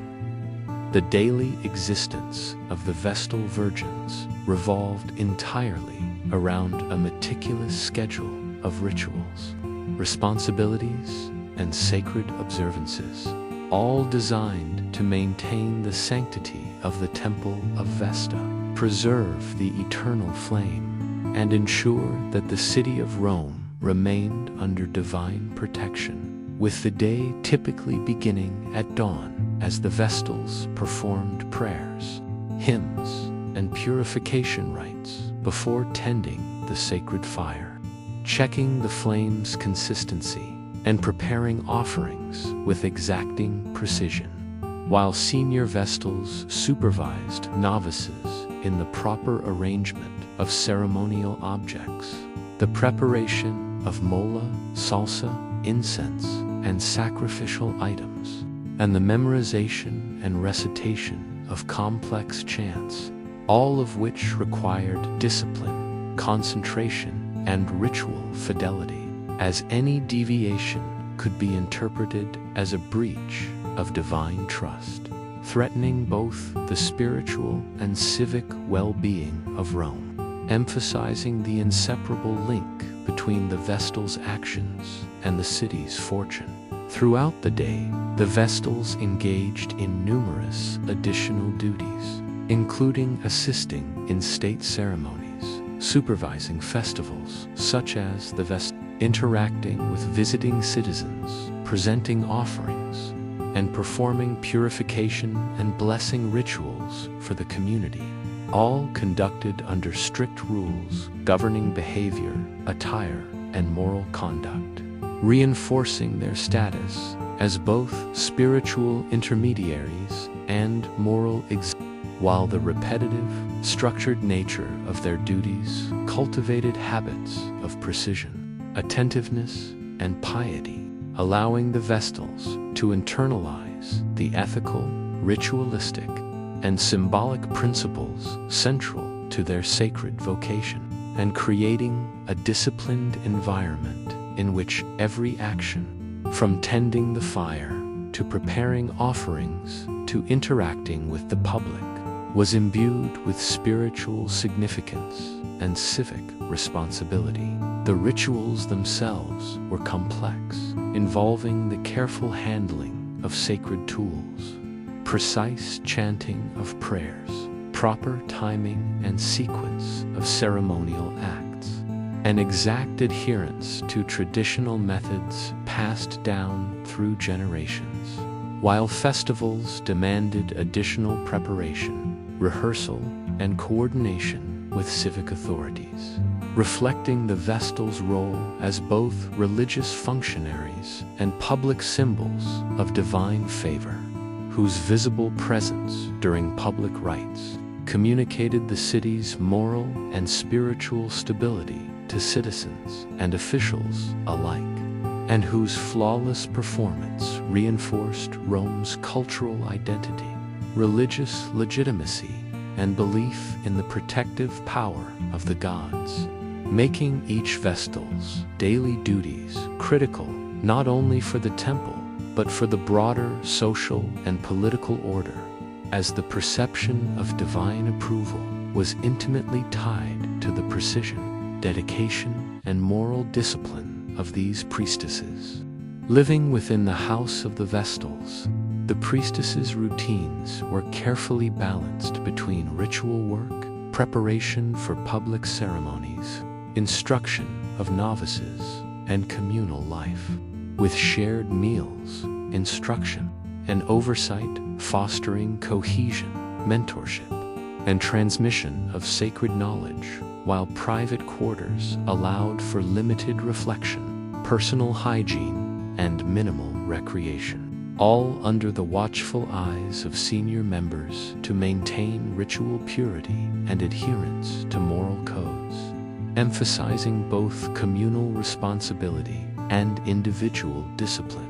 The daily existence of the Vestal Virgins revolved entirely around a meticulous schedule of rituals, responsibilities, and sacred observances, all designed to maintain the sanctity of the Temple of Vesta, preserve the eternal flame, and ensure that the city of Rome remained under divine protection, with the day typically beginning at dawn as the Vestals performed prayers, hymns, and purification rites before tending the sacred fire, checking the flame's consistency, and preparing offerings with exacting precision, while senior Vestals supervised novices in the proper arrangement of ceremonial objects, the preparation of mola, salsa, incense, and sacrificial items, and the memorization and recitation of complex chants, all of which required discipline, concentration, and ritual fidelity, as any deviation could be interpreted as a breach of divine trust, threatening both the spiritual and civic well-being of Rome, emphasizing the inseparable link between the Vestal's actions and the city's fortune. Throughout the day, the Vestals engaged in numerous additional duties, including assisting in state ceremonies, supervising festivals such as the Vesta, interacting with visiting citizens, presenting offerings, and performing purification and blessing rituals for the community, all conducted under strict rules governing behavior, attire, and moral conduct, reinforcing their status as both spiritual intermediaries and moral while the repetitive, structured nature of their duties cultivated habits of precision, attentiveness, and piety, allowing the Vestals to internalize the ethical, ritualistic, and symbolic principles central to their sacred vocation, and creating a disciplined environment in which every action, from tending the fire to preparing offerings to interacting with the public, was imbued with spiritual significance and civic responsibility. The rituals themselves were complex, involving the careful handling of sacred tools, precise chanting of prayers, proper timing and sequence of ceremonial acts, and exact adherence to traditional methods passed down through generations, while festivals demanded additional preparation, rehearsal, and coordination with civic authorities, reflecting the Vestal's role as both religious functionaries and public symbols of divine favor, whose visible presence during public rites communicated the city's moral and spiritual stability to citizens and officials alike, and whose flawless performance reinforced Rome's cultural identity, religious legitimacy, and belief in the protective power of the gods, making each Vestal's daily duties critical not only for the temple, but for the broader social and political order, as the perception of divine approval was intimately tied to the precision, dedication, and moral discipline of these priestesses. Living within the house of the Vestals, the priestesses' routines were carefully balanced between ritual work, preparation for public ceremonies, instruction of novices, and communal life, with shared meals, instruction, and oversight fostering cohesion, mentorship, and transmission of sacred knowledge, while private quarters allowed for limited reflection, personal hygiene, and minimal recreation, all under the watchful eyes of senior members to maintain ritual purity and adherence to moral codes, emphasizing both communal responsibility and individual discipline,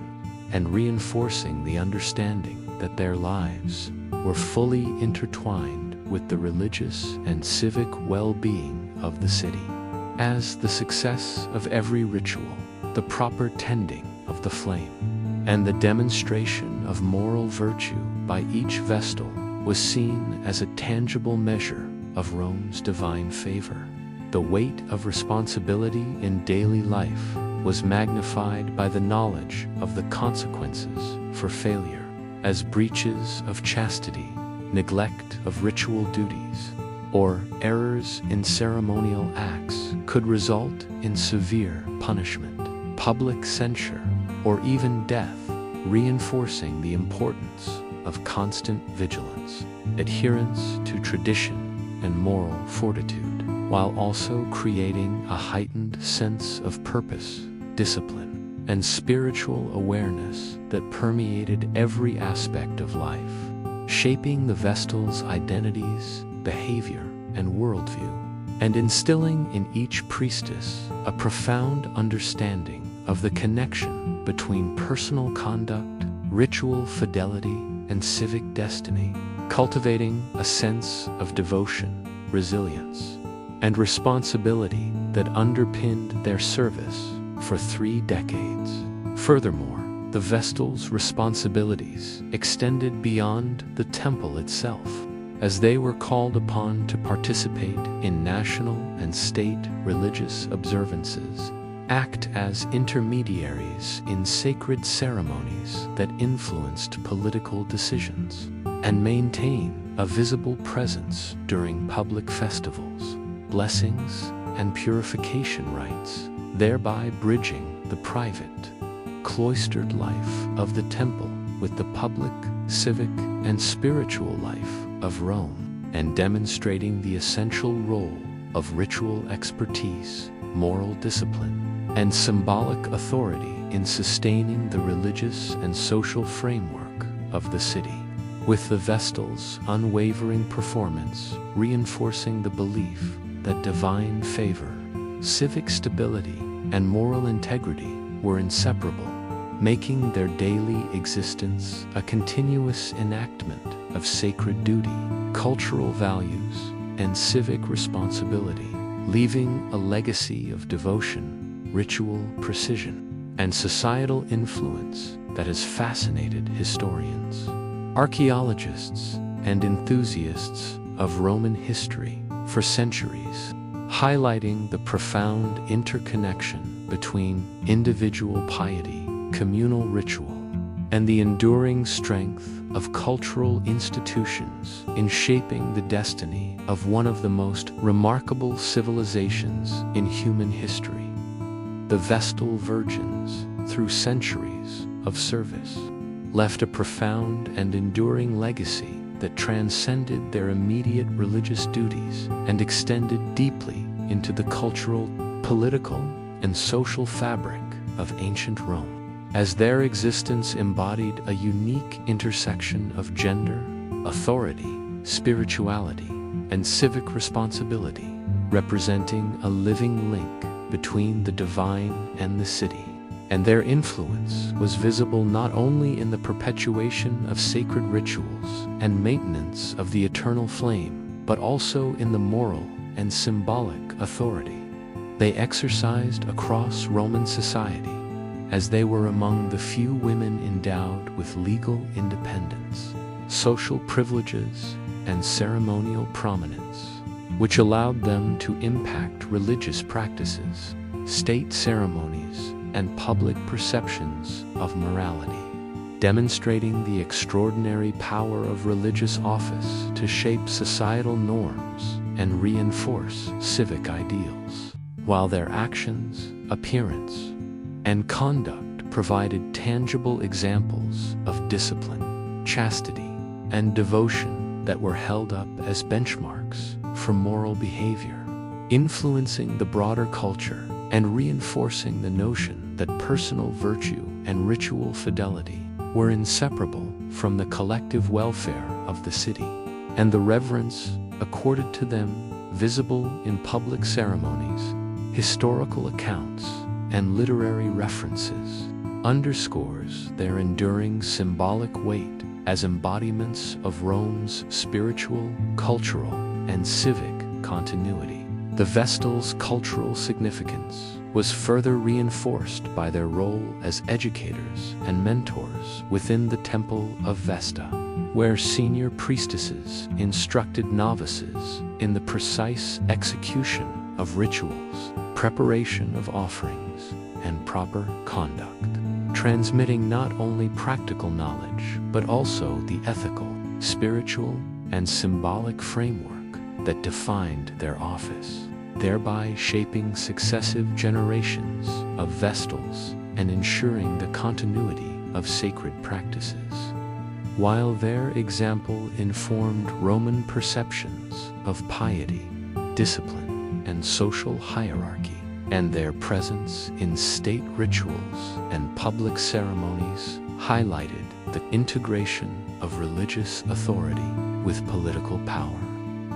and reinforcing the understanding that their lives were fully intertwined with the religious and civic well-being of the city. As the success of every ritual, the proper tending of the flame, and the demonstration of moral virtue by each Vestal was seen as a tangible measure of Rome's divine favor. The weight of responsibility in daily life was magnified by the knowledge of the consequences for failure, as breaches of chastity, neglect of ritual duties, or errors in ceremonial acts could result in severe punishment, public censure, or even death, reinforcing the importance of constant vigilance, adherence to tradition, and moral fortitude, while also creating a heightened sense of purpose, discipline, and spiritual awareness that permeated every aspect of life, shaping the Vestal's identities, behavior, and worldview, and instilling in each priestess a profound understanding of the connection between personal conduct, ritual fidelity, and civic destiny, cultivating a sense of devotion, resilience, and responsibility that underpinned their service for 3 decades. Furthermore, the Vestal's responsibilities extended beyond the temple itself, as they were called upon to participate in national and state religious observances, act as intermediaries in sacred ceremonies that influenced political decisions, and maintain a visible presence during public festivals, blessings, and purification rites, thereby bridging the private, cloistered life of the temple with the public, civic, and spiritual life of Rome, and demonstrating the essential role of ritual expertise, moral discipline, and symbolic authority in sustaining the religious and social framework of the city, with the Vestal's unwavering performance reinforcing the belief that divine favor, civic stability, and moral integrity were inseparable, making their daily existence a continuous enactment of sacred duty, cultural values, and civic responsibility, leaving a legacy of devotion, ritual precision, and societal influence that has fascinated historians, archaeologists, and enthusiasts of Roman history for centuries, highlighting the profound interconnection between individual piety, communal ritual, and the enduring strength of cultural institutions in shaping the destiny of one of the most remarkable civilizations in human history. The Vestal Virgins, through centuries of service, left a profound and enduring legacy that transcended their immediate religious duties and extended deeply into the cultural, political, and social fabric of ancient Rome, as their existence embodied a unique intersection of gender, authority, spirituality, and civic responsibility, representing a living link between the divine and the city. And their influence was visible not only in the perpetuation of sacred rituals and maintenance of the eternal flame, but also in the moral and symbolic authority they exercised across Roman society, as they were among the few women endowed with legal independence, social privileges, and ceremonial prominence, which allowed them to impact religious practices, state ceremonies, and public perceptions of morality, demonstrating the extraordinary power of religious office to shape societal norms and reinforce civic ideals. While their actions, appearance, and conduct provided tangible examples of discipline, chastity, and devotion that were held up as benchmarks for moral behavior, influencing the broader culture and reinforcing the notion that personal virtue and ritual fidelity were inseparable from the collective welfare of the city, and the reverence accorded to them visible in public ceremonies, historical accounts, and literary references, underscores their enduring symbolic weight as embodiments of Rome's spiritual, cultural, and civic continuity. The Vestals' cultural significance was further reinforced by their role as educators and mentors within the Temple of Vesta, where senior priestesses instructed novices in the precise execution of rituals, preparation of offerings, and proper conduct, transmitting not only practical knowledge but also the ethical, spiritual, and symbolic framework that defined their office, thereby shaping successive generations of Vestals and ensuring the continuity of sacred practices. While their example informed Roman perceptions of piety, discipline, and social hierarchy, and their presence in state rituals and public ceremonies highlighted the integration of religious authority with political power,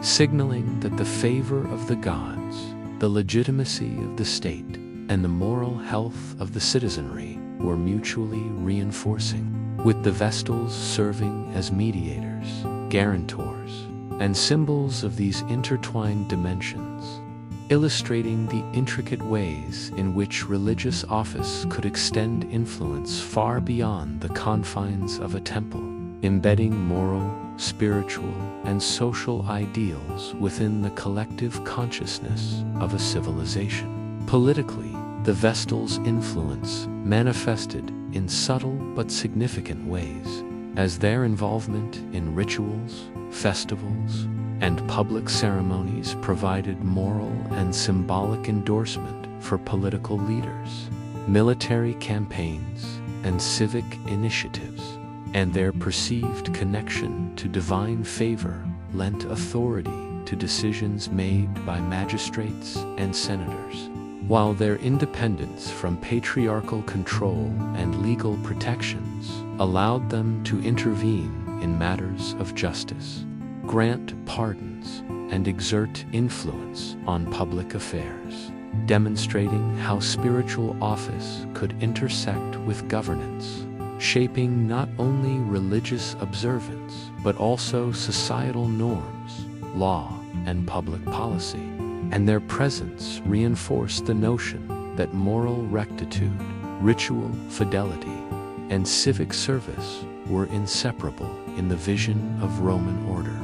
signaling that the favor of the gods, the legitimacy of the state, and the moral health of the citizenry were mutually reinforcing, with the Vestals serving as mediators, guarantors, and symbols of these intertwined dimensions, illustrating the intricate ways in which religious office could extend influence far beyond the confines of a temple, embedding moral, spiritual, and social ideals within the collective consciousness of a civilization. Politically, the Vestals' influence manifested in subtle but significant ways, as their involvement in rituals, festivals, and public ceremonies provided moral and symbolic endorsement for political leaders, military campaigns, and civic initiatives, and their perceived connection to divine favor lent authority to decisions made by magistrates and senators, while their independence from patriarchal control and legal protections allowed them to intervene in matters of justice, grant pardons, and exert influence on public affairs, demonstrating how spiritual office could intersect with governance, shaping not only religious observance but also societal norms, law, and public policy. And their presence reinforced the notion that moral rectitude, ritual fidelity, and civic service were inseparable in the vision of Roman order.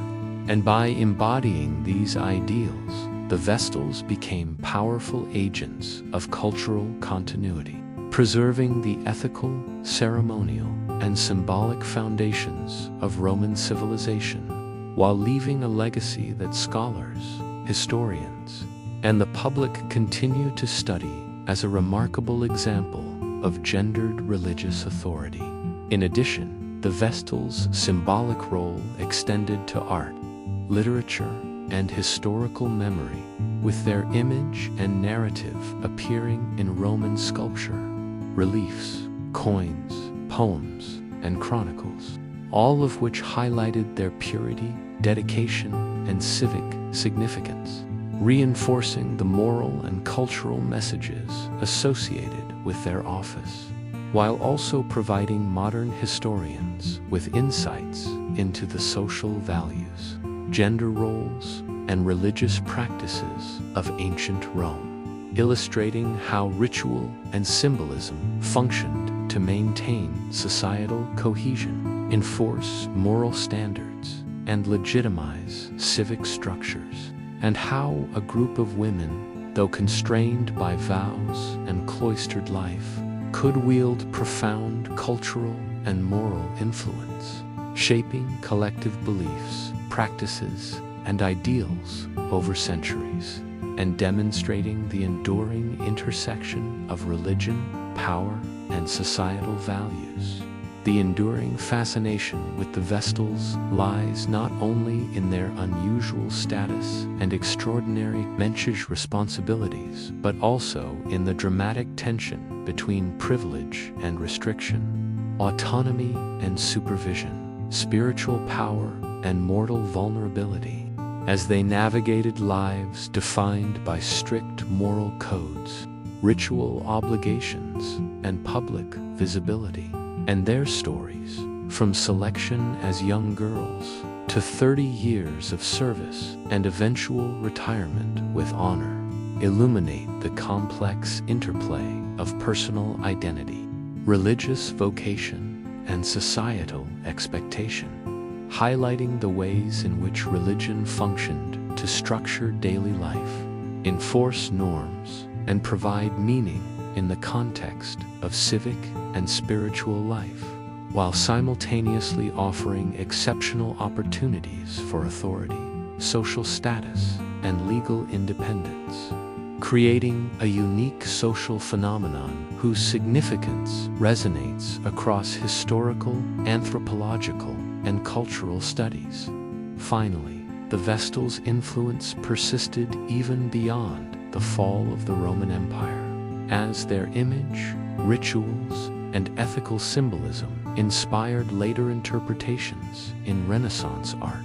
And by embodying these ideals, the Vestals became powerful agents of cultural continuity, preserving the ethical, ceremonial, and symbolic foundations of Roman civilization, while leaving a legacy that scholars, historians, and the public continue to study as a remarkable example of gendered religious authority. In addition, the Vestal's symbolic role extended to art, literature, and historical memory, with their image and narrative appearing in Roman sculpture, reliefs, coins, poems, and chronicles, all of which highlighted their purity, dedication, and civic significance, reinforcing the moral and cultural messages associated with their office, while also providing modern historians with insights into the social values, gender roles, and religious practices of ancient Rome, illustrating how ritual and symbolism functioned to maintain societal cohesion, enforce moral standards, and legitimize civic structures, and how a group of women, though constrained by vows and cloistered life, could wield profound cultural and moral influence, shaping collective beliefs, practices, and ideals over centuries, and demonstrating the enduring intersection of religion, power, and societal values. The enduring fascination with the Vestals lies not only in their unusual status and extraordinary mentage responsibilities, but also in the dramatic tension between privilege and restriction, autonomy and supervision, spiritual power and mortal vulnerability, as they navigated lives defined by strict moral codes, ritual obligations, and public visibility. And their stories, from selection as young girls to 30 years of service and eventual retirement with honor, illuminate the complex interplay of personal identity, religious vocation, and societal expectation, highlighting the ways in which religion functioned to structure daily life, enforce norms, and provide meaning in the context of civic and spiritual life, while simultaneously offering exceptional opportunities for authority, social status, and legal independence, creating a unique social phenomenon whose significance resonates across historical, anthropological, and cultural studies. Finally, the Vestal's influence persisted even beyond the fall of the Roman Empire, as their image, rituals, and ethical symbolism inspired later interpretations in Renaissance art,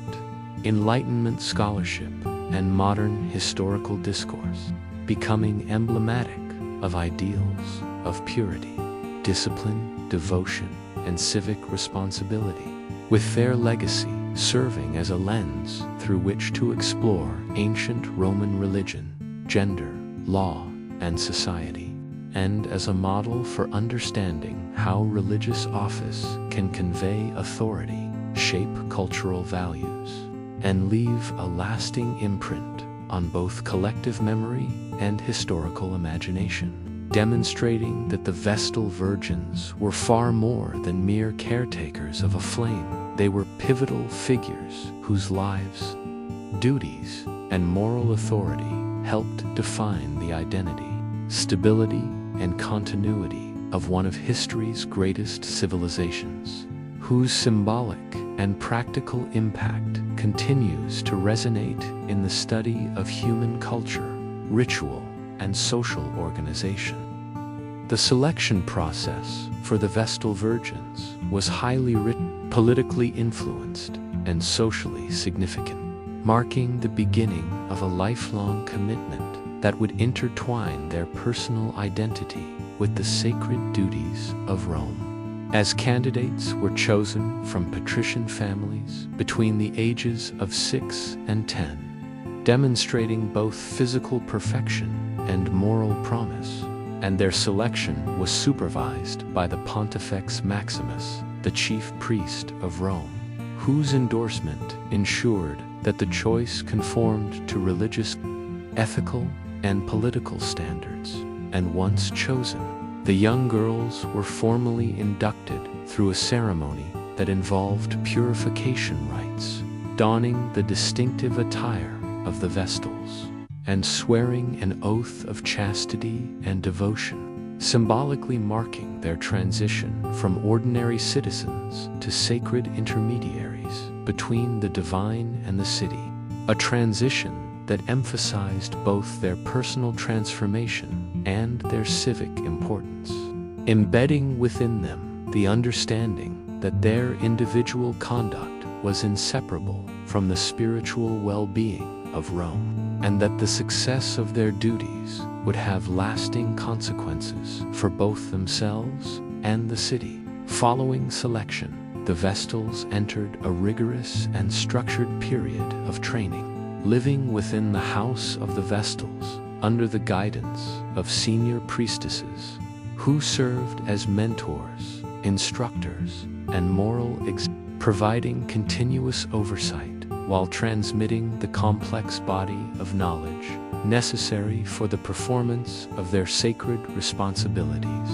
Enlightenment scholarship, and modern historical discourse, becoming emblematic of ideals of purity, discipline, devotion, and civic responsibility, with their legacy serving as a lens through which to explore ancient Roman religion, gender, law, and society, and as a model for understanding how religious office can convey authority, shape cultural values, and leave a lasting imprint on both collective memory and historical imagination, demonstrating that the Vestal Virgins were far more than mere caretakers of a flame. They were pivotal figures whose lives, duties, and moral authority helped define the identity, stability, and continuity of one of history's greatest civilizations, whose symbolic and practical impact continues to resonate in the study of human culture, ritual, and social organization. The selection process for the Vestal Virgins was highly politically influenced and socially significant, marking the beginning of a lifelong commitment that would intertwine their personal identity with the sacred duties of Rome. As candidates were chosen from patrician families between the ages of 6 and 10, demonstrating both physical perfection and moral promise, and their selection was supervised by the Pontifex Maximus, the chief priest of Rome, whose endorsement ensured that the choice conformed to religious, ethical, and political standards, and once chosen, The young girls were formally inducted through a ceremony that involved purification rites, donning the distinctive attire of the Vestals, and swearing an oath of chastity and devotion, symbolically marking their transition from ordinary citizens to sacred intermediaries between the divine and the city, a transition that emphasized both their personal transformation and their civic importance, embedding within them the understanding that their individual conduct was inseparable from the spiritual well-being of Rome, and that the success of their duties would have lasting consequences for both themselves and the city. Following selection, the Vestals entered a rigorous and structured period of training, living within the house of the Vestals under the guidance of senior priestesses who served as mentors, instructors, and providing continuous oversight while transmitting the complex body of knowledge necessary for the performance of their sacred responsibilities,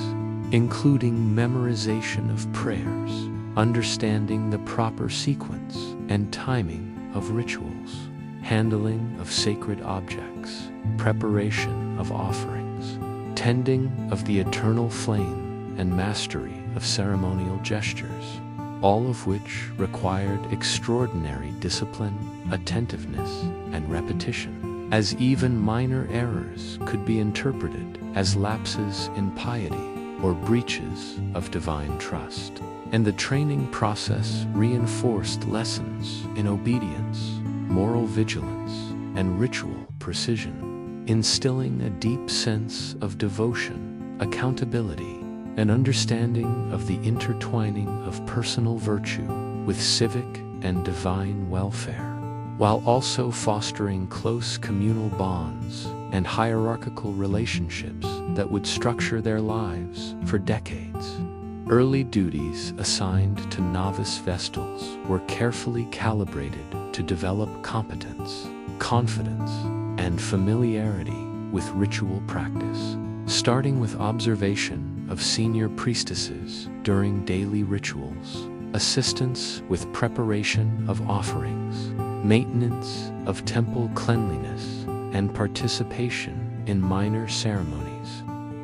including memorization of prayers, understanding the proper sequence and timing of rituals, handling of sacred objects, preparation of offerings, tending of the eternal flame, and mastery of ceremonial gestures, all of which required extraordinary discipline, attentiveness, and repetition, as even minor errors could be interpreted as lapses in piety or breaches of divine trust. And the training process reinforced lessons in obedience, moral vigilance, and ritual precision, instilling a deep sense of devotion, accountability, and understanding of the intertwining of personal virtue with civic and divine welfare, while also fostering close communal bonds and hierarchical relationships that would structure their lives for decades. Early duties assigned to novice Vestals were carefully calibrated to develop competence, confidence, and familiarity with ritual practice, starting with observation of senior priestesses during daily rituals, assistance with preparation of offerings, maintenance of temple cleanliness, and participation in minor ceremonies,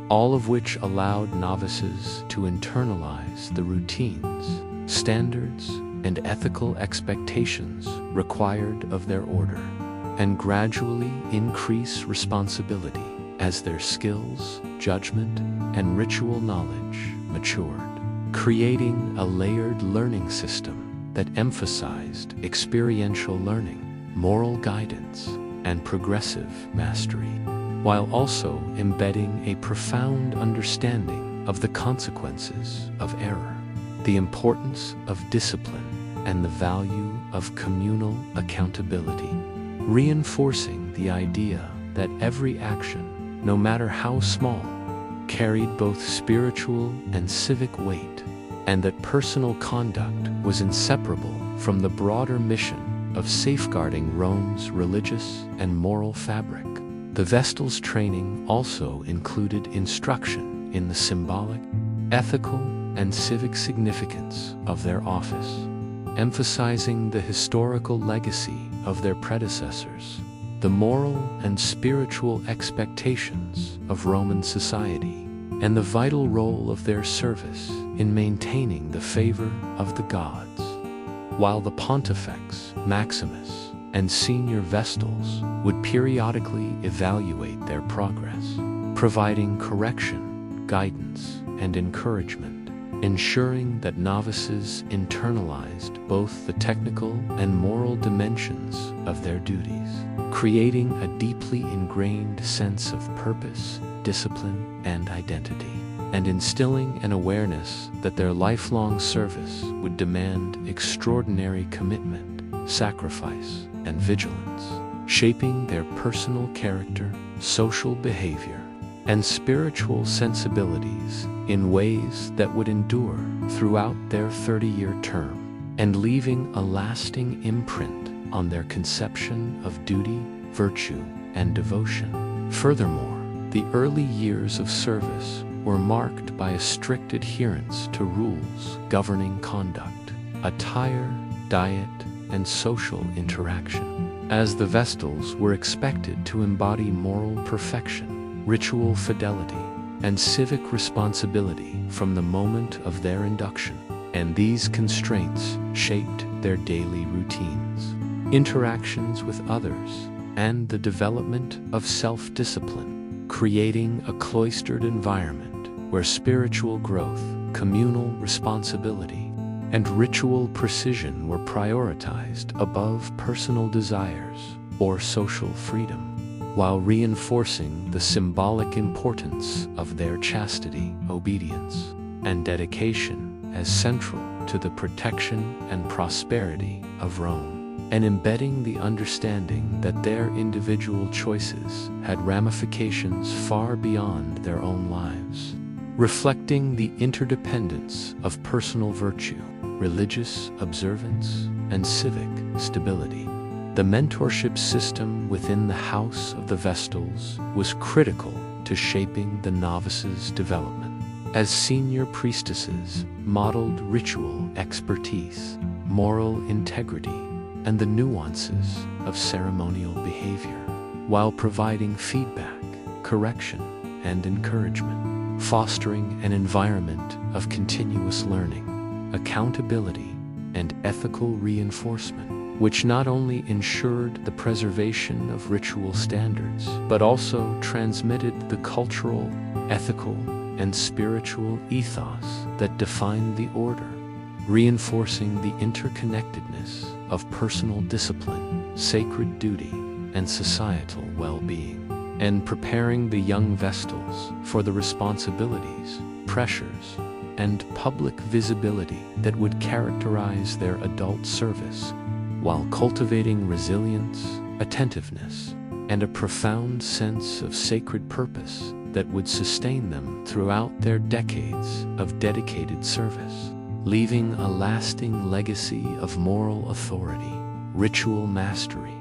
all of which allowed novices to internalize the routines, standards, and ethical expectations required of their order, and gradually increase responsibility as their skills, judgment, and ritual knowledge matured, creating a layered learning system that emphasized experiential learning, moral guidance, and progressive mastery, while also embedding a profound understanding of the consequences of error, the importance of discipline, and the value of communal accountability, reinforcing the idea that every action, no matter how small, carried both spiritual and civic weight, and that personal conduct was inseparable from the broader mission of safeguarding Rome's religious and moral fabric. The Vestals' training also included instruction in the symbolic, ethical, and civic significance of their office, emphasizing the historical legacy of their predecessors, the moral and spiritual expectations of Roman society, and the vital role of their service in maintaining the favor of the gods. While the Pontifex, Maximus, and senior Vestals would periodically evaluate their progress, providing correction, guidance, and encouragement, ensuring that novices internalized both the technical and moral dimensions of their duties, creating a deeply ingrained sense of purpose, discipline, and identity, and instilling an awareness that their lifelong service would demand extraordinary commitment, sacrifice, and vigilance, shaping their personal character, social behavior, and spiritual sensibilities in ways that would endure throughout their 30-year term, and leaving a lasting imprint on their conception of duty, virtue, and devotion. Furthermore, the early years of service were marked by a strict adherence to rules governing conduct, attire, diet, and social interaction, as the Vestals were expected to embody moral perfection, ritual fidelity, and civic responsibility from the moment of their induction, and these constraints shaped their daily routines, interactions with others, and the development of self-discipline, creating a cloistered environment where spiritual growth, communal responsibility, and ritual precision were prioritized above personal desires or social freedom, while reinforcing the symbolic importance of their chastity, obedience, and dedication as central to the protection and prosperity of Rome, and embedding the understanding that their individual choices had ramifications far beyond their own lives, reflecting the interdependence of personal virtue, religious observance, and civic stability. The mentorship system within the House of the Vestals was critical to shaping the novices' development, as senior priestesses modeled ritual expertise, moral integrity, and the nuances of ceremonial behavior, while providing feedback, correction, and encouragement, fostering an environment of continuous learning, accountability, and ethical reinforcement, which not only ensured the preservation of ritual standards, but also transmitted the cultural, ethical, and spiritual ethos that defined the order, reinforcing the interconnectedness of personal discipline, sacred duty, and societal well-being, and preparing the young Vestals for the responsibilities, pressures, and public visibility that would characterize their adult service, while cultivating resilience, attentiveness, and a profound sense of sacred purpose that would sustain them throughout their decades of dedicated service, leaving a lasting legacy of moral authority, ritual mastery,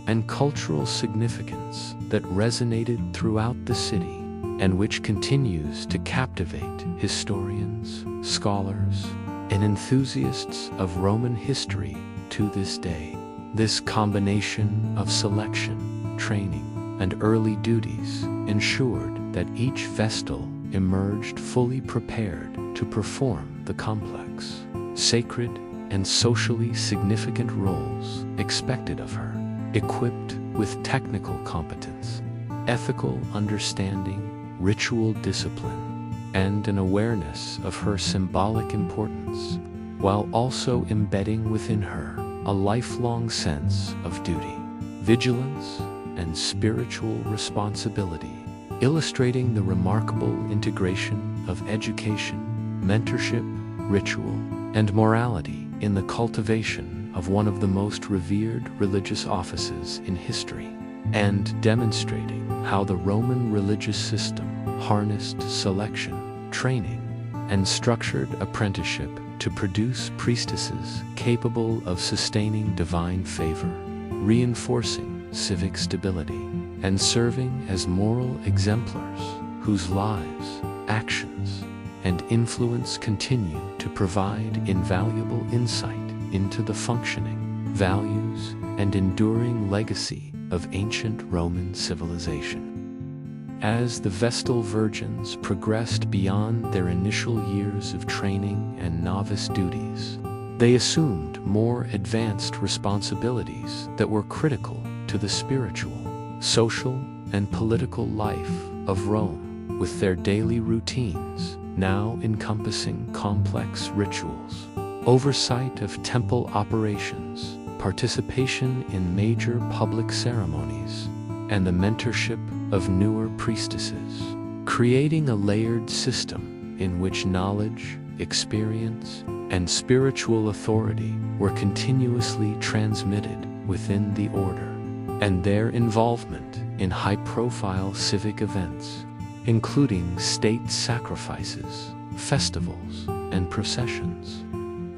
and cultural significance that resonated throughout the city, and which continues to captivate historians, scholars, and enthusiasts of Roman history to this day. This combination of selection, training, and early duties ensured that each Vestal emerged fully prepared to perform the complex, sacred, and socially significant roles expected of her, equipped with technical competence, ethical understanding, ritual discipline, and an awareness of her symbolic importance, while also embedding within her a lifelong sense of duty, vigilance, and spiritual responsibility, illustrating the remarkable integration of education, mentorship, ritual, and morality in the cultivation of one of the most revered religious offices in history, and demonstrating how the Roman religious system harnessed selection, training, and structured apprenticeship to produce priestesses capable of sustaining divine favor, reinforcing civic stability, and serving as moral exemplars whose lives, actions, and influence continue to provide invaluable insight into the functioning, values, and enduring legacy of ancient Roman civilization. As the Vestal Virgins progressed beyond their initial years of training and novice duties, they assumed more advanced responsibilities that were critical to the spiritual, social, and political life of Rome, with their daily routines now encompassing complex rituals, oversight of temple operations, participation in major public ceremonies, and the mentorship of newer priestesses, creating a layered system in which knowledge, experience, and spiritual authority were continuously transmitted within the order, and their involvement in high-profile civic events, including state sacrifices, festivals, and processions,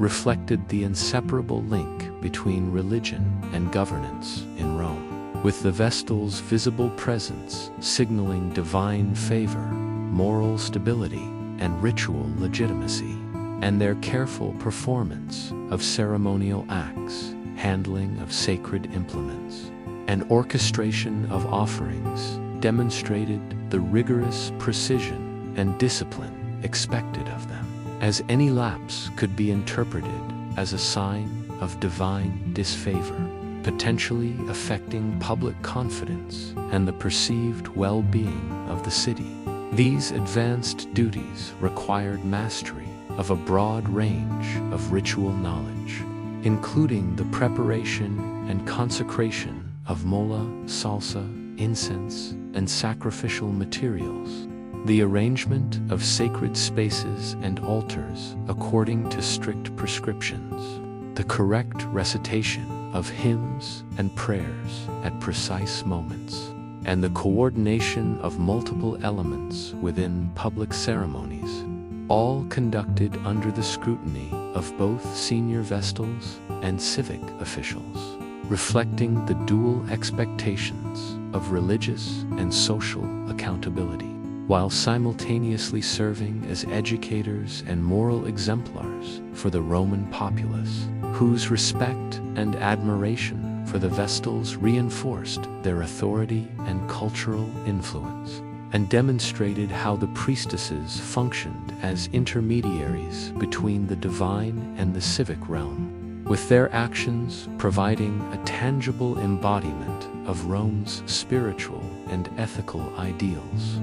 reflected the inseparable link between religion and governance in Rome, with the Vestal's visible presence signaling divine favor moral stability and ritual legitimacy, and their careful performance of ceremonial acts, handling of sacred implements, and orchestration of offerings demonstrated the rigorous precision and discipline expected of them, as any lapse could be interpreted as a sign of divine disfavor, potentially affecting public confidence and the perceived well-being of the city. These advanced duties required mastery of a broad range of ritual knowledge, including the preparation and consecration of mola, salsa, incense, and sacrificial materials, the arrangement of sacred spaces and altars according to strict prescriptions, the correct recitation of hymns and prayers at precise moments, and the coordination of multiple elements within public ceremonies, all conducted under the scrutiny of both senior Vestals and civic officials, reflecting the dual expectations of religious and social accountability, while simultaneously serving as educators and moral exemplars for the Roman populace, whose respect and admiration for the Vestals reinforced their authority and cultural influence, and demonstrated how the priestesses functioned as intermediaries between the divine and the civic realm, with their actions providing a tangible embodiment of Rome's spiritual and ethical ideals,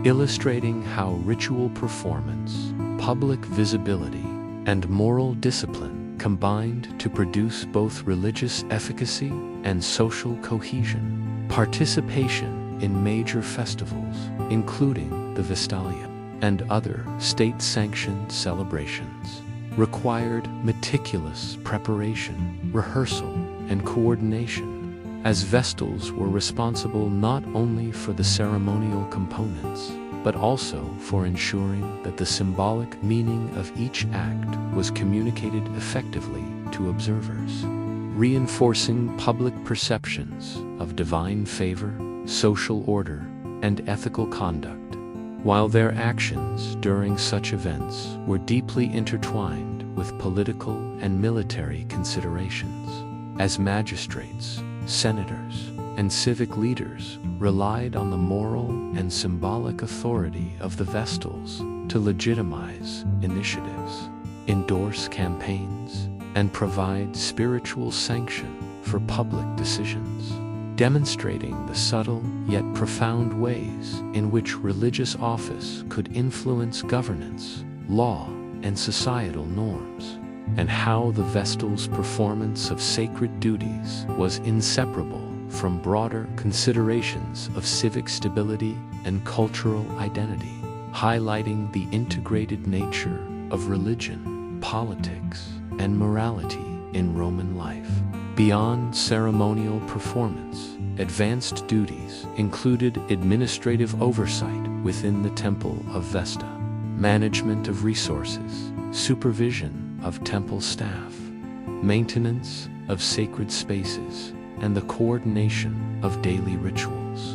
illustrating how ritual performance, public visibility, and moral discipline combined to produce both religious efficacy and social cohesion. Participation in major festivals, including the Vestalia and other state-sanctioned celebrations, required meticulous preparation, rehearsal, and coordination, as Vestals were responsible not only for the ceremonial components, but also for ensuring that the symbolic meaning of each act was communicated effectively to observers, reinforcing public perceptions of divine favor, social order, and ethical conduct, while their actions during such events were deeply intertwined with political and military considerations, as magistrates, senators, and civic leaders relied on the moral and symbolic authority of the Vestals to legitimize initiatives, endorse campaigns, and provide spiritual sanction for public decisions, demonstrating the subtle yet profound ways in which religious office could influence governance, law, and societal norms, and how the Vestals' performance of sacred duties was inseparable from broader considerations of civic stability and cultural identity, highlighting the integrated nature of religion, politics, and morality in Roman life. Beyond ceremonial performance, advanced duties included administrative oversight within the Temple of Vesta, management of resources, supervision of temple staff, maintenance of sacred spaces, and the coordination of daily rituals,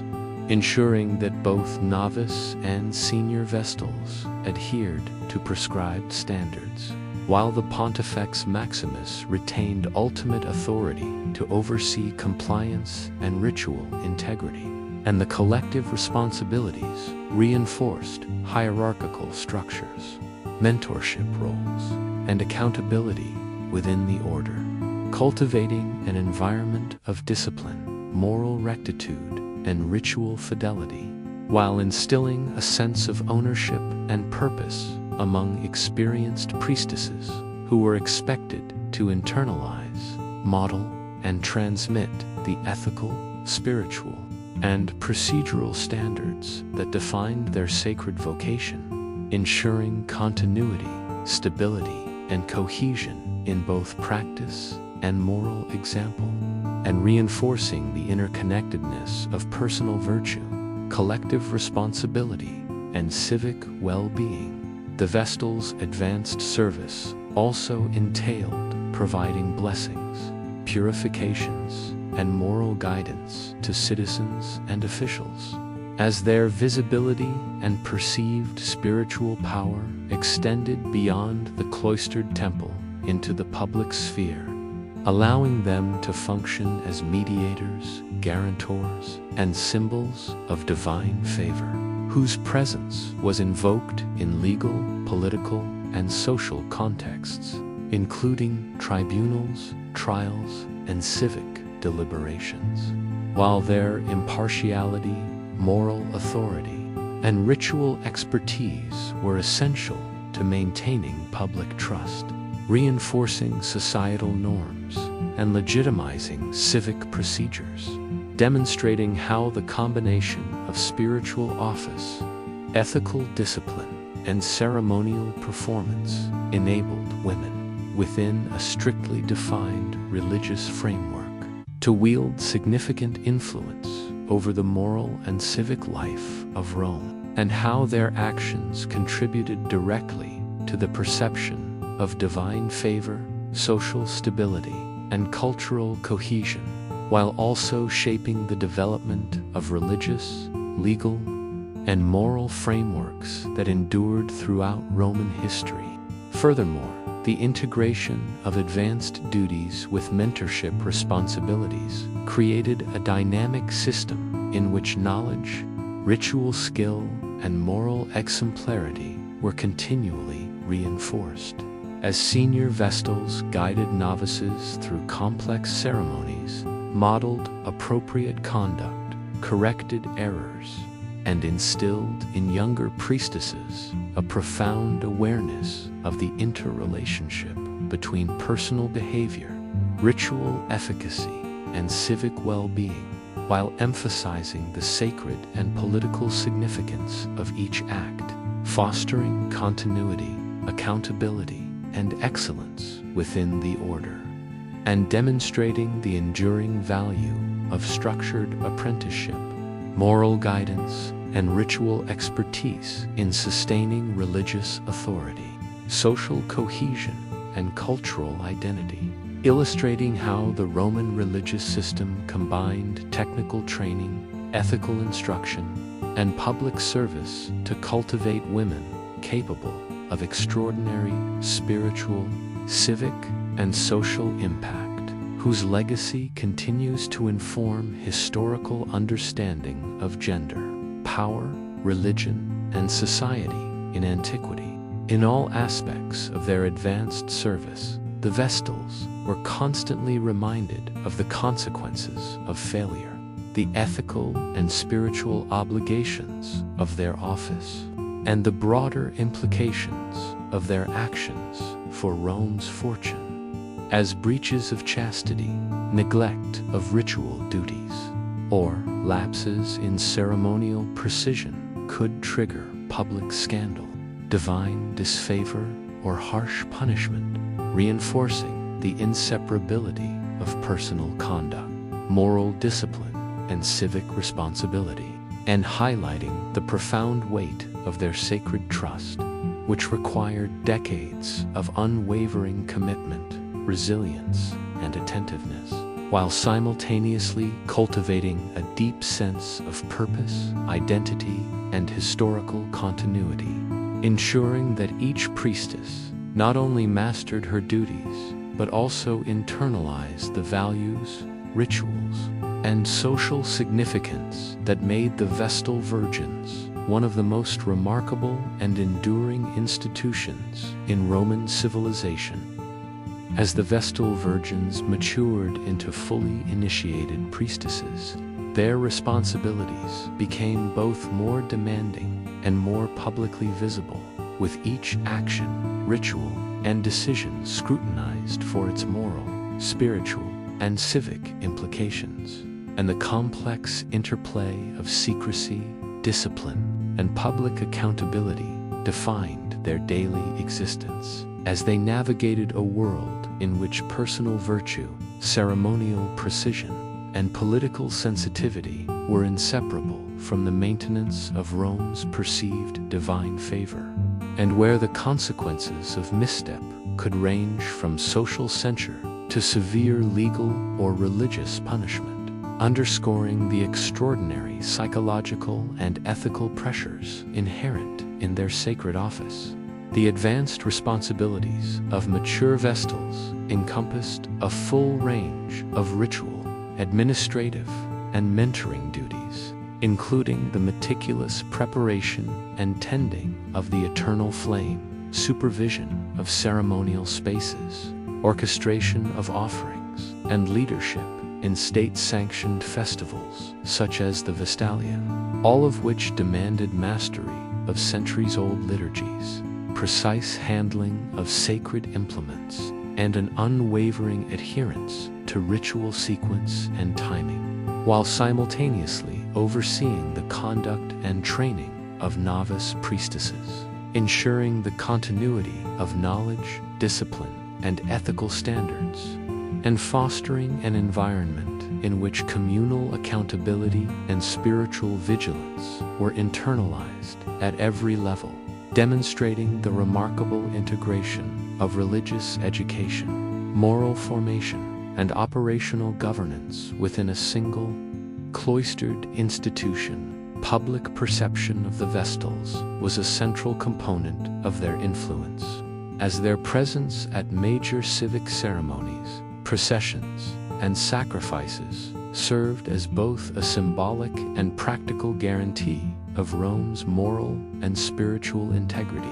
ensuring that both novice and senior Vestals adhered to prescribed standards, while the Pontifex Maximus retained ultimate authority to oversee compliance and ritual integrity, and the collective responsibilities reinforced hierarchical structures, mentorship roles, and accountability within the order, cultivating an environment of discipline, moral rectitude, and ritual fidelity, while instilling a sense of ownership and purpose among experienced priestesses who were expected to internalize, model, and transmit the ethical, spiritual, and procedural standards that defined their sacred vocation, ensuring continuity, stability, and cohesion in both practice and moral example, and reinforcing the interconnectedness of personal virtue, collective responsibility, and civic well-being. The Vestals' advanced service also entailed providing blessings, purifications, and moral guidance to citizens and officials, as their visibility and perceived spiritual power extended beyond the cloistered temple into the public sphere, allowing them to function as mediators, guarantors, and symbols of divine favor, whose presence was invoked in legal, political, and social contexts, including tribunals, trials, and civic deliberations. While their impartiality, moral authority, and ritual expertise were essential to maintaining public trust, reinforcing societal norms, and legitimizing civic procedures, demonstrating how the combination of spiritual office, ethical discipline, and ceremonial performance enabled women, within a strictly defined religious framework, to wield significant influence over the moral and civic life of Rome, and how their actions contributed directly to the perception of divine favor, social stability, and cultural cohesion, while also shaping the development of religious, legal, and moral frameworks that endured throughout Roman history. Furthermore, the integration of advanced duties with mentorship responsibilities created a dynamic system in which knowledge, ritual skill, and moral exemplarity were continually reinforced. As senior Vestals guided novices through complex ceremonies, modeled appropriate conduct, corrected errors, and instilled in younger priestesses a profound awareness of the interrelationship between personal behavior, ritual efficacy, and civic well-being, while emphasizing the sacred and political significance of each act, fostering continuity, accountability, and excellence within the order, and demonstrating the enduring value of structured apprenticeship, moral guidance, and ritual expertise in sustaining religious authority, social cohesion, and cultural identity, illustrating how the Roman religious system combined technical training, ethical instruction, and public service to cultivate women capable of extraordinary spiritual, civic, and social impact, whose legacy continues to inform historical understanding of gender, power, religion, and society in antiquity. In all aspects of their advanced service, the Vestals were constantly reminded of the consequences of failure, the ethical and spiritual obligations of their office, and the broader implications of their actions for Rome's fortune, as breaches of chastity, neglect of ritual duties, or lapses in ceremonial precision could trigger public scandal, divine disfavor, or harsh punishment, reinforcing the inseparability of personal conduct, moral discipline, and civic responsibility, and highlighting the profound weight of their sacred trust, which required decades of unwavering commitment, resilience, and attentiveness, while simultaneously cultivating a deep sense of purpose, identity, and historical continuity, ensuring that each priestess not only mastered her duties, but also internalized the values, rituals, and social significance that made the Vestal Virgins one of the most remarkable and enduring institutions in Roman civilization. As the Vestal Virgins matured into fully initiated priestesses, their responsibilities became both more demanding and more publicly visible, with each action, ritual, and decision scrutinized for its moral, spiritual, and civic implications, and the complex interplay of secrecy, discipline, and public accountability defined their daily existence as they navigated a world in which personal virtue, ceremonial precision, and political sensitivity were inseparable from the maintenance of Rome's perceived divine favor, and where the consequences of misstep could range from social censure to severe legal or religious punishment. underscoring the extraordinary psychological and ethical pressures inherent in their sacred office. The advanced responsibilities of mature Vestals encompassed a full range of ritual, administrative, and mentoring duties, including the meticulous preparation and tending of the eternal flame, supervision of ceremonial spaces, orchestration of offerings, and leadership in state-sanctioned festivals such as the Vestalia, all of which demanded mastery of centuries-old liturgies, precise handling of sacred implements, and an unwavering adherence to ritual sequence and timing, while simultaneously overseeing the conduct and training of novice priestesses, ensuring the continuity of knowledge, discipline, and ethical standards, and fostering an environment in which communal accountability and spiritual vigilance were internalized at every level, demonstrating the remarkable integration of religious education, moral formation, and operational governance within a single, cloistered institution. Public perception of the Vestals was a central component of their influence, as their presence at major civic ceremonies, processions, and sacrifices served as both a symbolic and practical guarantee of Rome's moral and spiritual integrity,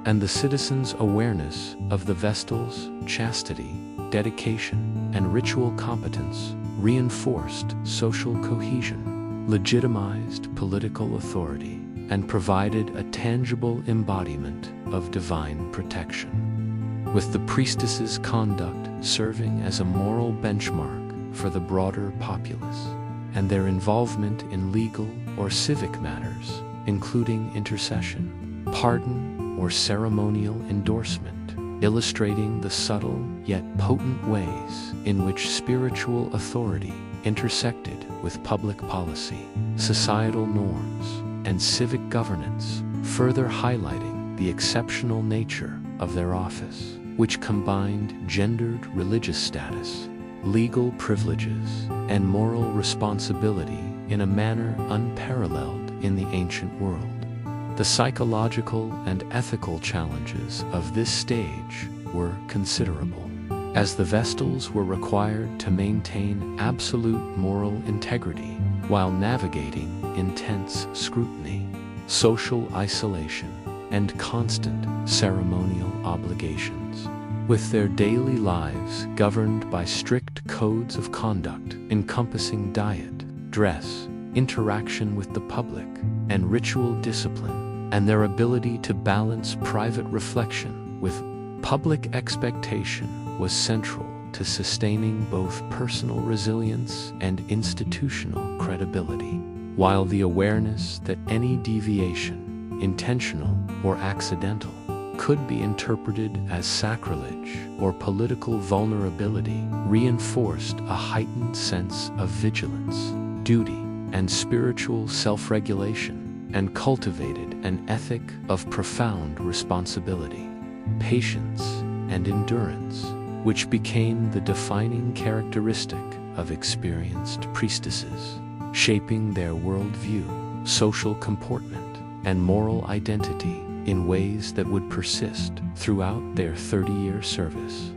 and the citizens' awareness of the Vestals' chastity, dedication, and ritual competence reinforced social cohesion, legitimized political authority, and provided a tangible embodiment of divine protection, with the priestesses' conduct serving as a moral benchmark for the broader populace, and their involvement in legal or civic matters, including intercession, pardon, or ceremonial endorsement, illustrating the subtle yet potent ways in which spiritual authority intersected with public policy, societal norms, and civic governance, further highlighting the exceptional nature of their office, which combined gendered religious status, legal privileges, and moral responsibility in a manner unparalleled in the ancient world. The psychological and ethical challenges of this stage were considerable, as the Vestals were required to maintain absolute moral integrity while navigating intense scrutiny, social isolation, and constant ceremonial obligations, with their daily lives governed by strict codes of conduct encompassing diet, dress, interaction with the public, and ritual discipline, and their ability to balance private reflection with public expectation was central to sustaining both personal resilience and institutional credibility, while the awareness that any deviation, intentional or accidental, could be interpreted as sacrilege or political vulnerability reinforced a heightened sense of vigilance, duty, and spiritual self-regulation, and cultivated an ethic of profound responsibility, patience, and endurance, which became the defining characteristic of experienced priestesses, shaping their worldview, social comportment, and moral identity in ways that would persist throughout their 30-year service.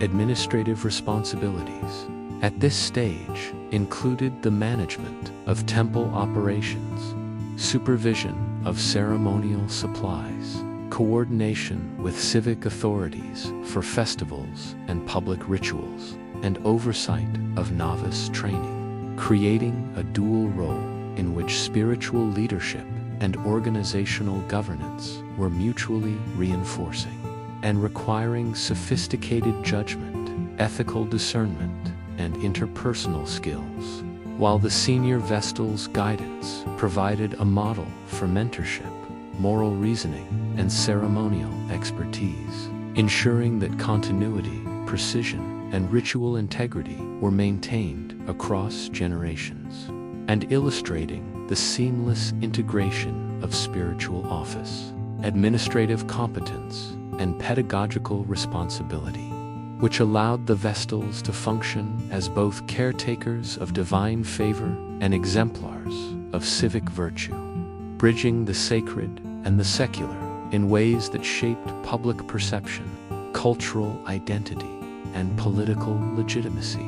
Administrative responsibilities at this stage included the management of temple operations, supervision of ceremonial supplies, coordination with civic authorities for festivals and public rituals, and oversight of novice training, creating a dual role in which spiritual leadership and organizational governance were mutually reinforcing, and requiring sophisticated judgment, ethical discernment, and interpersonal skills, while the senior Vestals' guidance provided a model for mentorship, moral reasoning, and ceremonial expertise, ensuring that continuity, precision, and ritual integrity were maintained across generations, and illustrating the seamless integration of spiritual office, administrative competence, and pedagogical responsibility. which allowed the Vestals to function as both caretakers of divine favor and exemplars of civic virtue, bridging the sacred and the secular in ways that shaped public perception, cultural identity, and political legitimacy.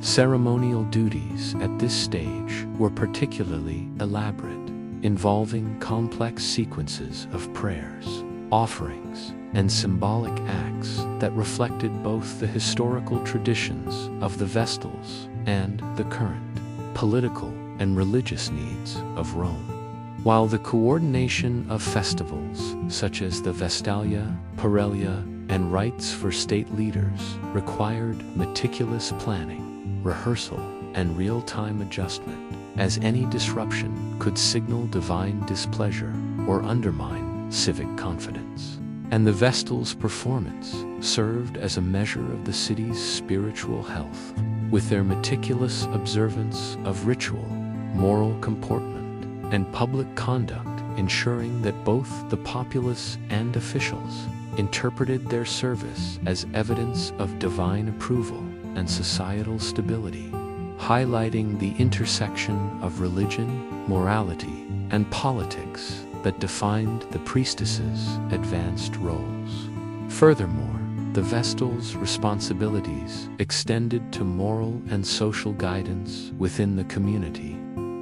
Ceremonial duties at this stage were particularly elaborate, involving complex sequences of prayers, offerings, and symbolic acts that reflected both the historical traditions of the Vestals and the current political and religious needs of Rome. While the coordination of festivals such as the Vestalia, Paralia, and rites for state leaders required meticulous planning, rehearsal, and real-time adjustment, as any disruption could signal divine displeasure or undermine civic confidence. And the Vestals' performance served as a measure of the city's spiritual health, with their meticulous observance of ritual, moral comportment, and public conduct ensuring that both the populace and officials interpreted their service as evidence of divine approval and societal stability, highlighting the intersection of religion, morality, and politics that defined the priestesses' advanced roles. Furthermore, the Vestals' responsibilities extended to moral and social guidance within the community,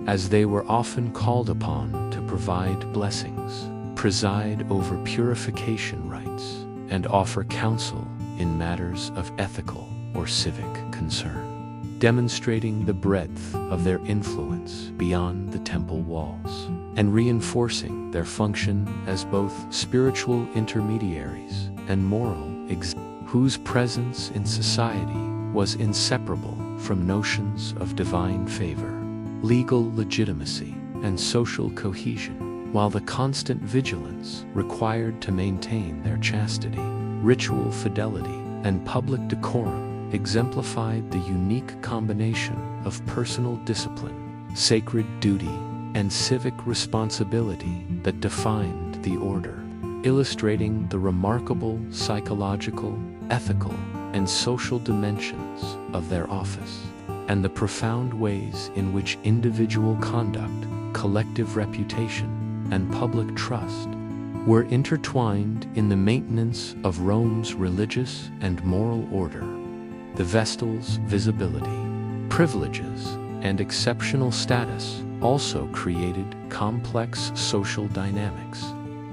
as they were often called upon to provide blessings, preside over purification rites, and offer counsel in matters of ethical or civic concern, demonstrating the breadth of their influence beyond the temple walls, and reinforcing their function as both spiritual intermediaries and moral whose presence in society was inseparable from notions of divine favor, legal legitimacy, and social cohesion, while the constant vigilance required to maintain their chastity, ritual fidelity, and public decorum exemplified the unique combination of personal discipline, sacred duty, and civic responsibility that defined the order, illustrating the remarkable psychological, ethical, and social dimensions of their office, and the profound ways in which individual conduct, collective reputation, and public trust were intertwined in the maintenance of Rome's religious and moral order. The Vestals' visibility, privileges, and exceptional status also created complex social dynamics,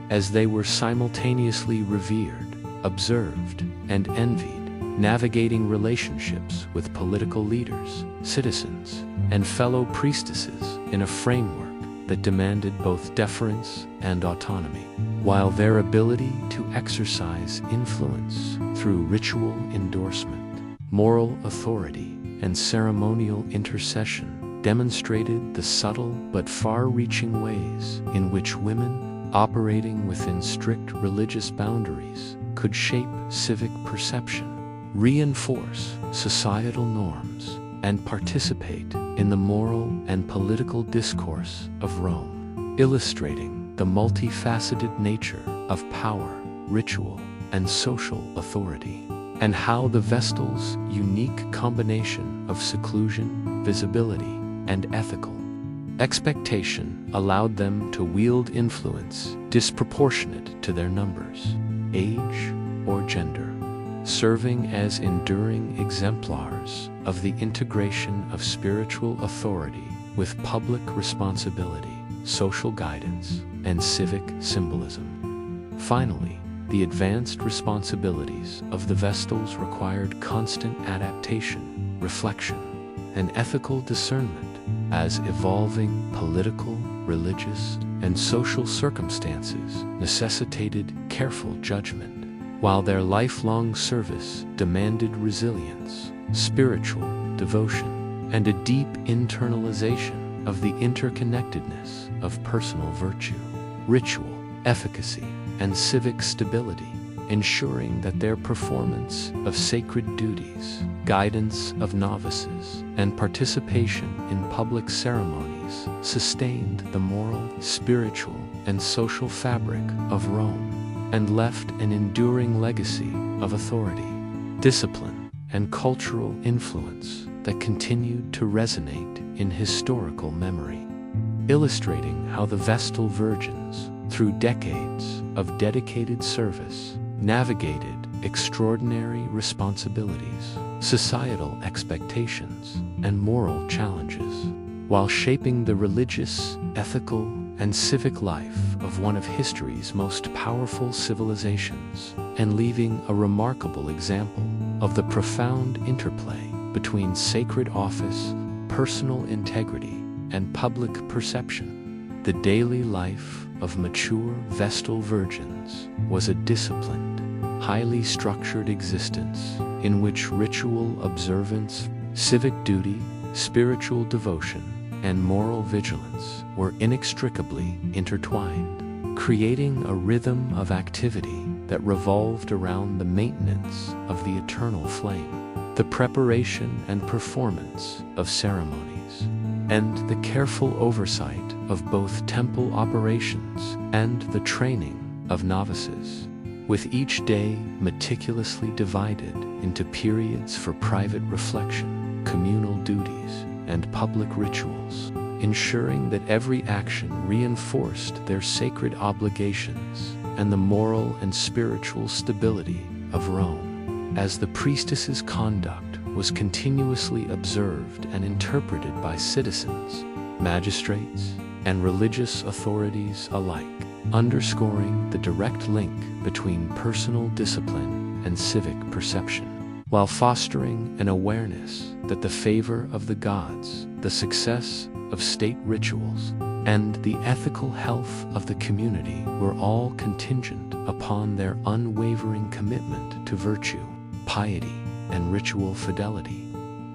as they were simultaneously revered, observed, and envied, navigating relationships with political leaders, citizens, and fellow priestesses in a framework that demanded both deference and autonomy, while their ability to exercise influence through ritual endorsement, moral authority, and ceremonial intercession demonstrated the subtle but far-reaching ways in which women, operating within strict religious boundaries, could shape civic perception, reinforce societal norms, and participate in the moral and political discourse of Rome, illustrating the multifaceted nature of power, ritual, and social authority, and how the Vestals' unique combination of seclusion, visibility, and ethical expectation allowed them to wield influence disproportionate to their numbers, age, or gender, serving as enduring exemplars of the integration of spiritual authority with public responsibility, social guidance, and civic symbolism. Finally, the advanced responsibilities of the Vestals required constant adaptation, reflection, and ethical discernment as evolving political, religious, and social circumstances necessitated careful judgment, while their lifelong service demanded resilience, spiritual devotion, and a deep internalization of the interconnectedness of personal virtue, ritual efficacy, and civic stability, ensuring that their performance of sacred duties, guidance of novices, and participation in public ceremonies sustained the moral, spiritual, and social fabric of Rome, and left an enduring legacy of authority, discipline, and cultural influence that continued to resonate in historical memory, illustrating how the Vestal Virgins, through decades of dedicated service, navigated extraordinary responsibilities, societal expectations, and moral challenges, while shaping the religious, ethical, and civic life of one of history's most powerful civilizations, and leaving a remarkable example of the profound interplay between sacred office, personal integrity, and public perception. The daily life of mature Vestal Virgins was a disciplined, highly structured existence in which ritual observance, civic duty, spiritual devotion, and moral vigilance were inextricably intertwined, creating a rhythm of activity that revolved around the maintenance of the eternal flame, the preparation and performance of ceremonies, and the careful oversight of both temple operations and the training of novices, with each day meticulously divided into periods for private reflection, communal duties, and public rituals, ensuring that every action reinforced their sacred obligations and the moral and spiritual stability of Rome. As the priestesses' conduct was continuously observed and interpreted by citizens, magistrates, and religious authorities alike, underscoring the direct link between personal discipline and civic perception, while fostering an awareness that the favor of the gods, the success of state rituals, and the ethical health of the community were all contingent upon their unwavering commitment to virtue, piety, and ritual fidelity.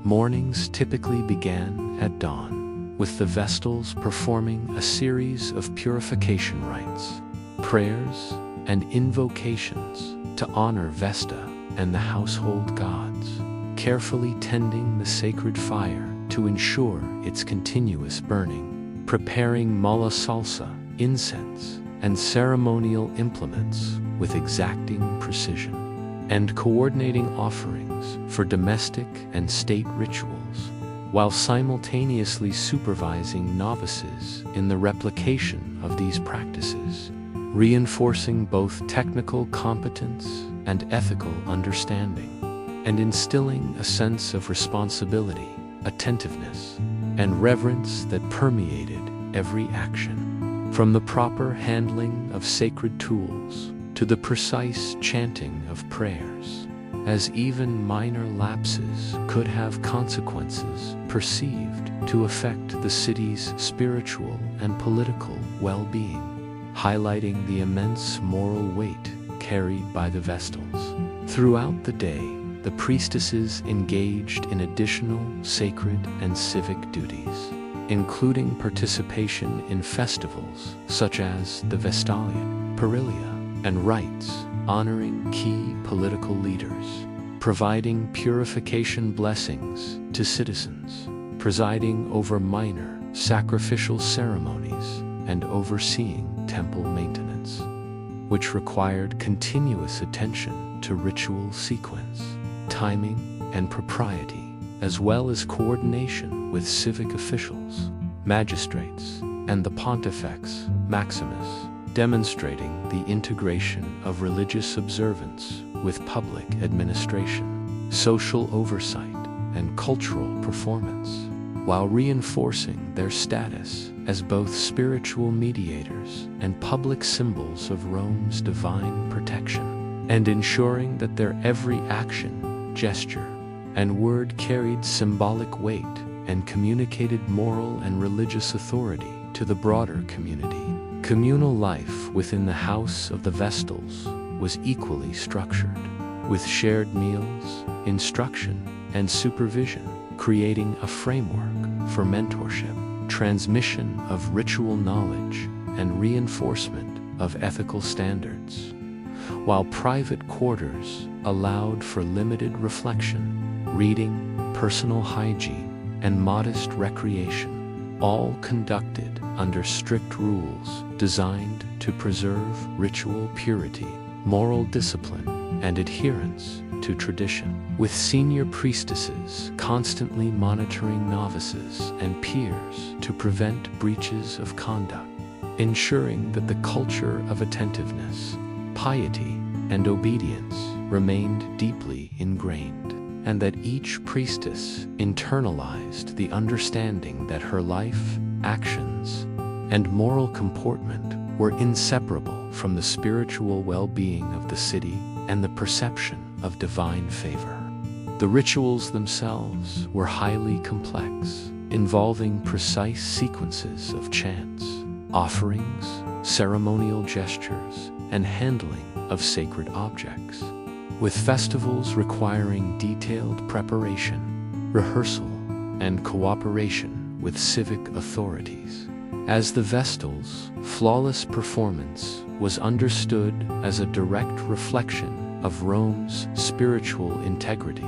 Mornings typically began at dawn, with the Vestals performing a series of purification rites, prayers, and invocations to honor Vesta and the household gods, carefully tending the sacred fire to ensure its continuous burning, preparing mala salsa, incense, and ceremonial implements with exacting precision, and coordinating offerings for domestic and state rituals, while simultaneously supervising novices in the replication of these practices, reinforcing both technical competence and ethical understanding, and instilling a sense of responsibility, attentiveness, and reverence that permeated every action, from the proper handling of sacred tools to the precise chanting of prayers, as even minor lapses could have consequences perceived to affect the city's spiritual and political well-being, highlighting the immense moral weight carried by the Vestals. Throughout the day, the priestesses engaged in additional sacred and civic duties, including participation in festivals such as the Vestalia, Perilia, and rites honoring key political leaders, providing purification blessings to citizens, presiding over minor sacrificial ceremonies, and overseeing temple maintenance, which required continuous attention to ritual sequence, timing, and propriety, as well as coordination with civic officials, magistrates, and the Pontifex Maximus, demonstrating the integration of religious observance with public administration, social oversight, and cultural performance, while reinforcing their status as both spiritual mediators and public symbols of Rome's divine protection, and ensuring that their every action, gesture, and word carried symbolic weight and communicated moral and religious authority to the broader community. Communal life within the house of the Vestals was equally structured, with shared meals, instruction, and supervision, creating a framework for mentorship, transmission of ritual knowledge, and reinforcement of ethical standards, while private quarters allowed for limited reflection, reading, personal hygiene, and modest recreation, all conducted under strict rules designed to preserve ritual purity, moral discipline, and adherence to tradition, with senior priestesses constantly monitoring novices and peers to prevent breaches of conduct, ensuring that the culture of attentiveness, piety, and obedience remained deeply ingrained, and that each priestess internalized the understanding that her life, actions, and moral comportment were inseparable from the spiritual well-being of the city and the perception of divine favor. The rituals themselves were highly complex, involving precise sequences of chants, offerings, ceremonial gestures, and handling of sacred objects, with festivals requiring detailed preparation, rehearsal, and cooperation with civic authorities. As the Vestals, flawless performance was understood as a direct reflection of Rome's spiritual integrity,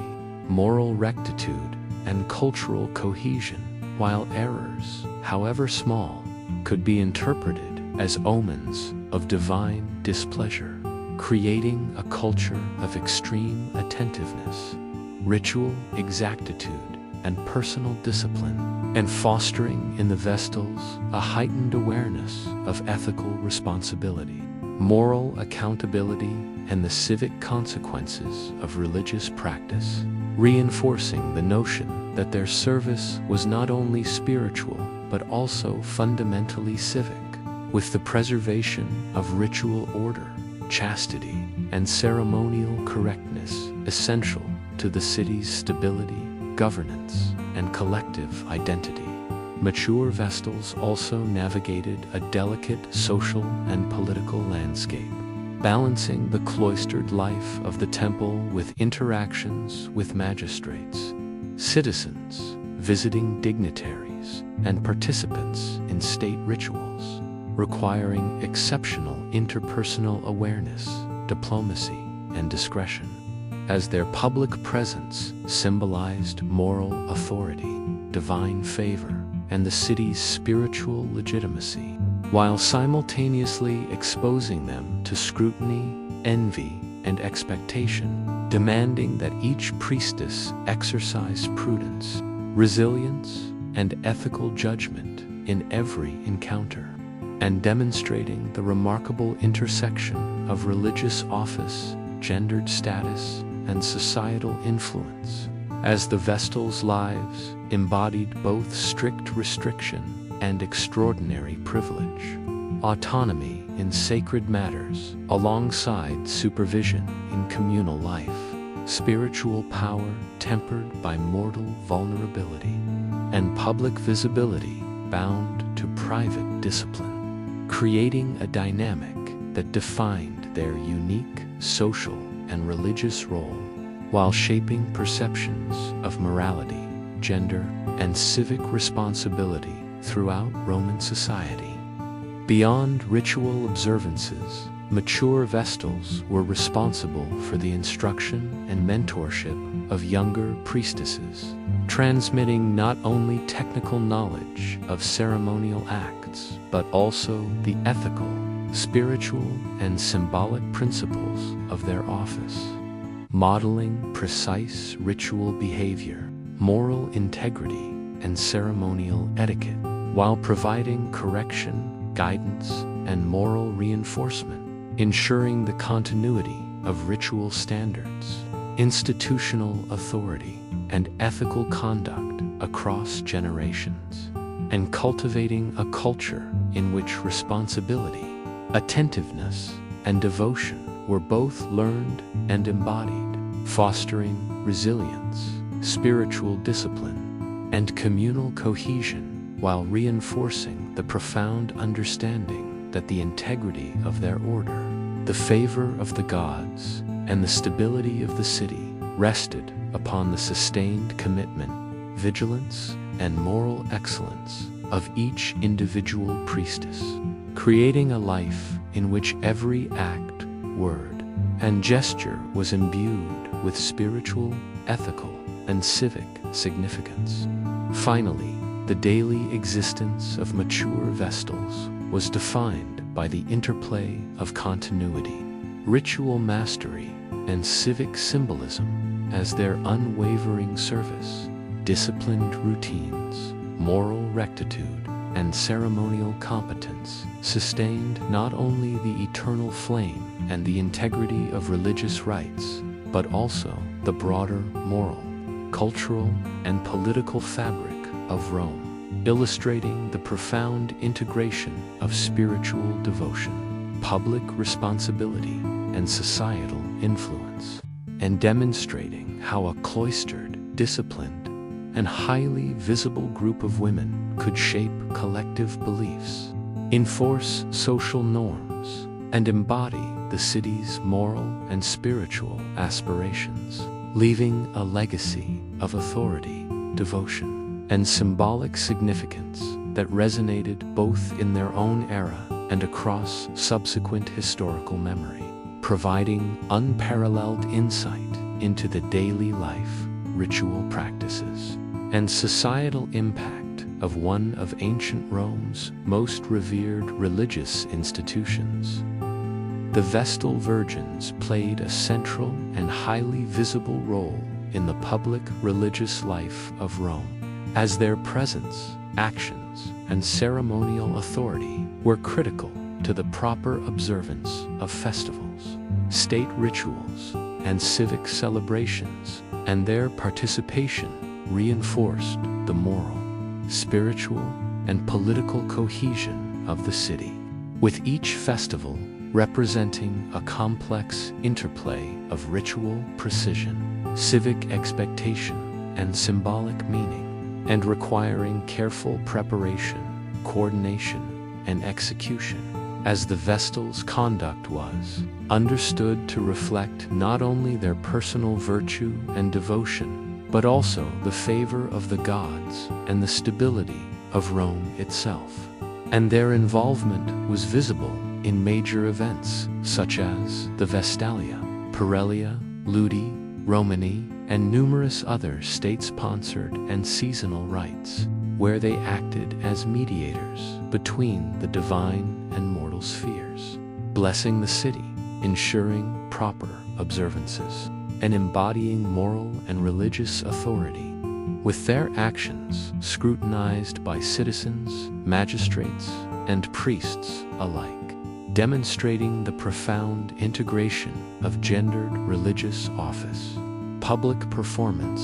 moral rectitude, and cultural cohesion, while errors, however small, could be interpreted as omens of divine displeasure, creating a culture of extreme attentiveness, ritual exactitude, and personal discipline, and fostering in the Vestals a heightened awareness of ethical responsibility, moral accountability, and the civic consequences of religious practice, reinforcing the notion that their service was not only spiritual but also fundamentally civic, with the preservation of ritual order, chastity, and ceremonial correctness essential to the city's stability, governance, and collective identity. Mature Vestals also navigated a delicate social and political landscape, balancing the cloistered life of the temple with interactions with magistrates, citizens, visiting dignitaries, and participants in state rituals, requiring exceptional interpersonal awareness, diplomacy, and discretion, as their public presence symbolized moral authority, divine favor, and the city's spiritual legitimacy, while simultaneously exposing them to scrutiny, envy, and expectation, demanding that each priestess exercise prudence, resilience, and ethical judgment in every encounter, and demonstrating the remarkable intersection of religious office, gendered status, and societal influence, as the Vestals' lives embodied both strict restriction and extraordinary privilege, autonomy in sacred matters alongside supervision in communal life, spiritual power tempered by mortal vulnerability, and public visibility bound to private discipline, creating a dynamic that defined their unique social and religious role, while shaping perceptions of morality, gender, and civic responsibility throughout Roman society. Beyond ritual observances, mature Vestals were responsible for the instruction and mentorship of younger priestesses, transmitting not only technical knowledge of ceremonial acts, but also the ethical, spiritual, and symbolic principles of their office, modeling precise ritual behavior, moral integrity, and ceremonial etiquette, while providing correction, guidance, and moral reinforcement, ensuring the continuity of ritual standards, institutional authority, and ethical conduct across generations, and cultivating a culture in which responsibility, attentiveness, and devotion were both learned and embodied, fostering resilience, spiritual discipline, and communal cohesion, while reinforcing the profound understanding that the integrity of their order, the favor of the gods, and the stability of the city rested upon the sustained commitment, vigilance, and moral excellence of each individual priestess, creating a life in which every act, word, and gesture was imbued with spiritual, ethical, and civic significance. Finally, the daily existence of mature Vestals was defined by the interplay of continuity, ritual mastery, and civic symbolism as their unwavering service, disciplined routines, moral rectitude, and ceremonial competence sustained not only the eternal flame and the integrity of religious rites, but also the broader moral, cultural, and political fabric of Rome, illustrating the profound integration of spiritual devotion, public responsibility, and societal influence, and demonstrating how a cloistered, disciplined, and highly visible group of women could shape collective beliefs, enforce social norms, and embody the city's moral and spiritual aspirations, leaving a legacy of authority, devotion, and symbolic significance that resonated both in their own era and across subsequent historical memory, providing unparalleled insight into the daily life, ritual practices, and societal impact of one of ancient Rome's most revered religious institutions. The Vestal Virgins played a central and highly visible role in the public religious life of Rome, as their presence, actions, and ceremonial authority were critical to the proper observance of festivals, state rituals, and civic celebrations, and their participation reinforced the moral, spiritual, and political cohesion of the city, with each festival representing a complex interplay of ritual precision, civic expectation, and symbolic meaning, and requiring careful preparation, coordination, and execution, as the Vestal's conduct was understood to reflect not only their personal virtue and devotion, but also the favor of the gods and the stability of Rome itself. And their involvement was visible in major events such as the Vestalia, Perelia, Ludi, Romani, and numerous other state-sponsored and seasonal rites, where they acted as mediators between the divine and mortal spheres, blessing the city, ensuring proper observances, and embodying moral and religious authority, with their actions scrutinized by citizens, magistrates, and priests alike, demonstrating the profound integration of gendered religious office, public performance,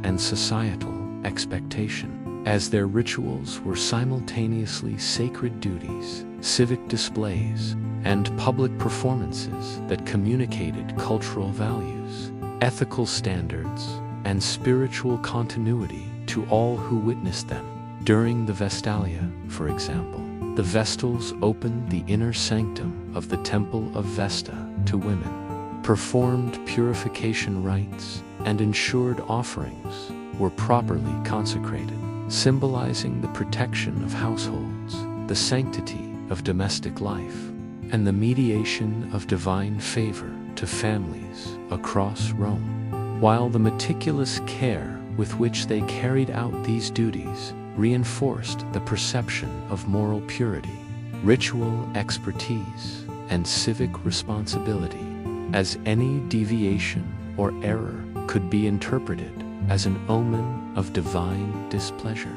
and societal expectation, as their rituals were simultaneously sacred duties, civic displays, and public performances that communicated cultural values, ethical standards, and spiritual continuity to all who witnessed them. During the Vestalia, for example, the Vestals opened the inner sanctum of the Temple of Vesta to women, performed purification rites, and ensured offerings were properly consecrated, symbolizing the protection of households, the sanctity of domestic life, and the mediation of divine favor to families across Rome. While the meticulous care with which they carried out these duties reinforced the perception of moral purity, ritual expertise, and civic responsibility, as any deviation or error could be interpreted as an omen of divine displeasure,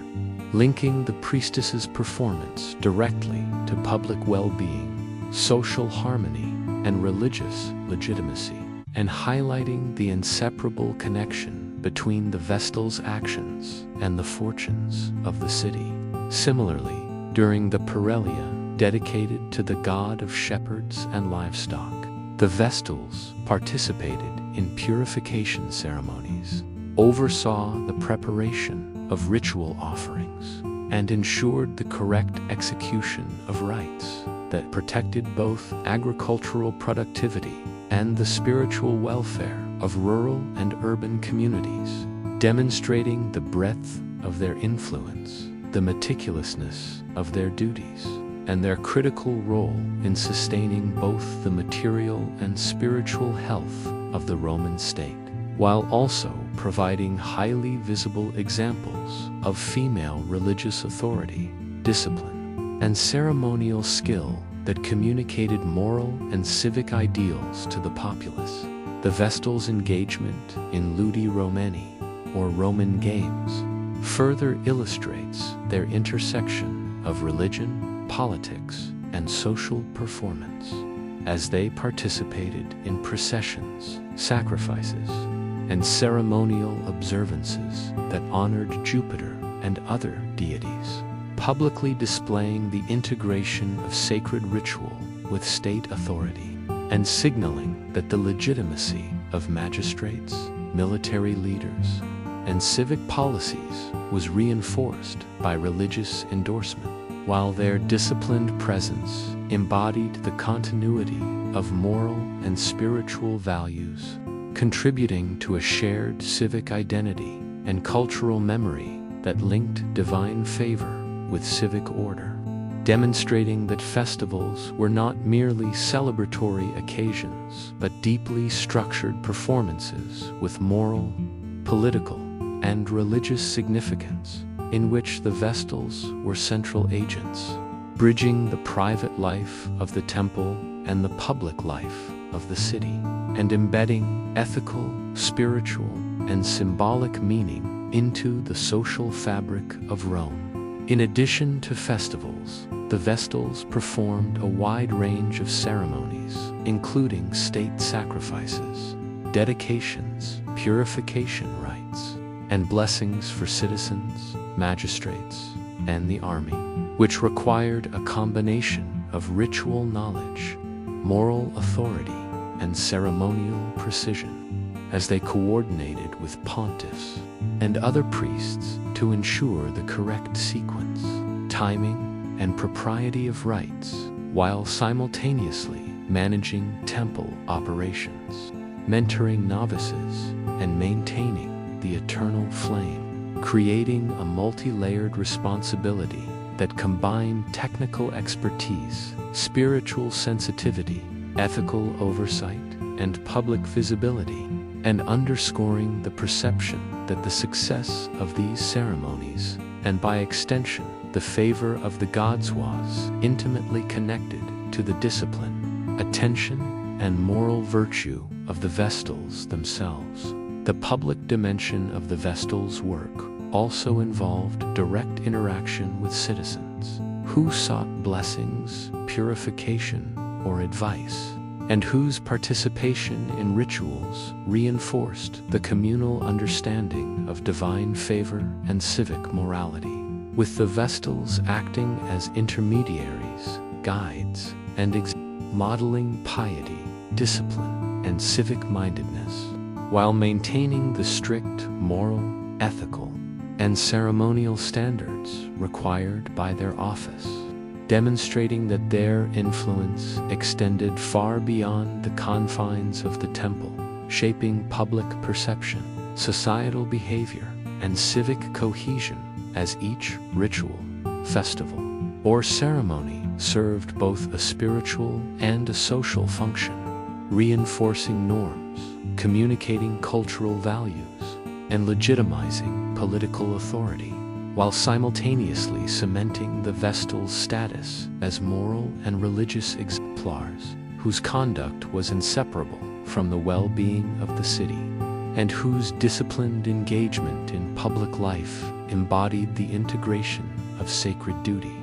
linking the priestesses' performance directly to public well-being, social harmony, and religious legitimacy, and highlighting the inseparable connection between the Vestal's actions and the fortunes of the city. Similarly, during the Perelia, dedicated to the god of shepherds and livestock, the Vestals participated in purification ceremonies, oversaw the preparation of ritual offerings, and ensured the correct execution of rites that protected both agricultural productivity and the spiritual welfare of rural and urban communities, demonstrating the breadth of their influence, the meticulousness of their duties, and their critical role in sustaining both the material and spiritual health of the Roman state, while also providing highly visible examples of female religious authority, discipline, and ceremonial skill that communicated moral and civic ideals to the populace. The Vestal's engagement in ludi Romani, or Roman games, further illustrates their intersection of religion, politics, and social performance, as they participated in processions, sacrifices, and ceremonial observances that honored Jupiter and other deities, publicly displaying the integration of sacred ritual with state authority, and signaling that the legitimacy of magistrates, military leaders, and civic policies was reinforced by religious endorsement, while their disciplined presence embodied the continuity of moral and spiritual values, contributing to a shared civic identity and cultural memory that linked divine favor with civic order, demonstrating that festivals were not merely celebratory occasions but deeply structured performances with moral, political, and religious significance, in which the Vestals were central agents, bridging the private life of the temple and the public life of the city, and embedding ethical, spiritual, and symbolic meaning into the social fabric of Rome. In addition to festivals, the Vestals performed a wide range of ceremonies, including state sacrifices, dedications, purification rites, and blessings for citizens, magistrates, and the army, which required a combination of ritual knowledge, moral authority, and ceremonial precision, as they coordinated with pontiffs and other priests to ensure the correct sequence, timing, and propriety of rites, while simultaneously managing temple operations, mentoring novices, and maintaining the eternal flame, creating a multi-layered responsibility that combined technical expertise, spiritual sensitivity, ethical oversight, and public visibility, and underscoring the perception that the success of these ceremonies, and by extension, the favor of the gods, was intimately connected to the discipline, attention, and moral virtue of the Vestals themselves. The public dimension of the Vestals' work also involved direct interaction with citizens, who sought blessings, purification, or advice, and whose participation in rituals reinforced the communal understanding of divine favor and civic morality, with the Vestals acting as intermediaries, guides, and modeling piety, discipline, and civic-mindedness, while maintaining the strict moral, ethical, and ceremonial standards required by their office, demonstrating that their influence extended far beyond the confines of the temple, shaping public perception, societal behavior, and civic cohesion, as each ritual, festival, or ceremony served both a spiritual and a social function, reinforcing norms, communicating cultural values, and legitimizing political authority, while simultaneously cementing the Vestals' status as moral and religious exemplars, whose conduct was inseparable from the well-being of the city, and whose disciplined engagement in public life embodied the integration of sacred duty,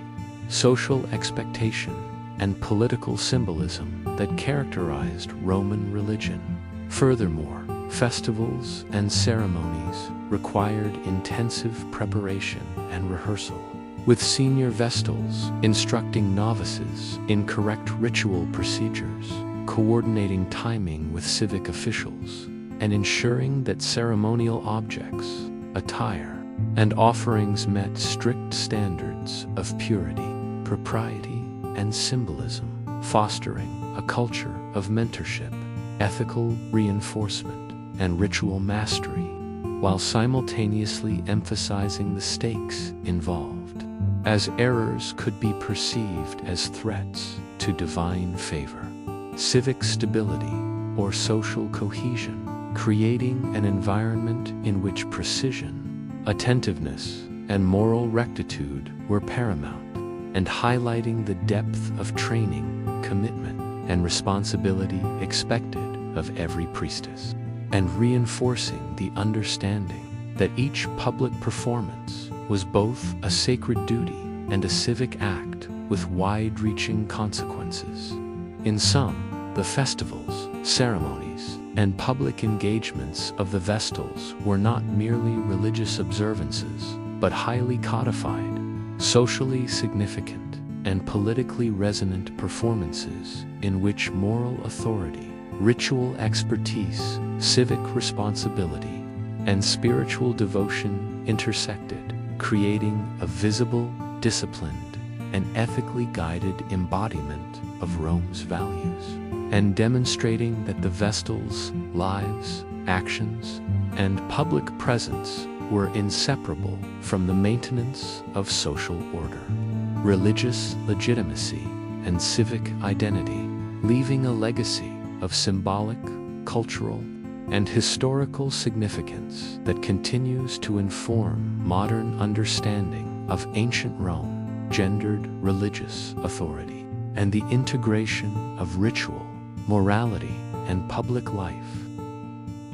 social expectation, and political symbolism that characterized Roman religion. Furthermore, festivals and ceremonies required intensive preparation and rehearsal, with senior Vestals instructing novices in correct ritual procedures, coordinating timing with civic officials, and ensuring that ceremonial objects, attire, and offerings met strict standards of purity, propriety, and symbolism, fostering a culture of mentorship, ethical reinforcement, and ritual mastery, while simultaneously emphasizing the stakes involved, as errors could be perceived as threats to divine favor, civic stability, or social cohesion, creating an environment in which precision, attentiveness, and moral rectitude were paramount, and highlighting the depth of training, commitment, and responsibility expected of every priestess, and reinforcing the understanding that each public performance was both a sacred duty and a civic act with wide-reaching consequences. In sum, the festivals, ceremonies, and public engagements of the Vestals were not merely religious observances, but highly codified, socially significant, and politically resonant performances in which moral authority, ritual expertise, civic responsibility, and spiritual devotion intersected, creating a visible, disciplined, and ethically guided embodiment of Rome's values, and demonstrating that the Vestals' lives, actions, and public presence were inseparable from the maintenance of social order, religious legitimacy, and civic identity, leaving a legacy of symbolic, cultural, and historical significance that continues to inform modern understanding of ancient Rome, gendered religious authority, and the integration of ritual, morality, and public life.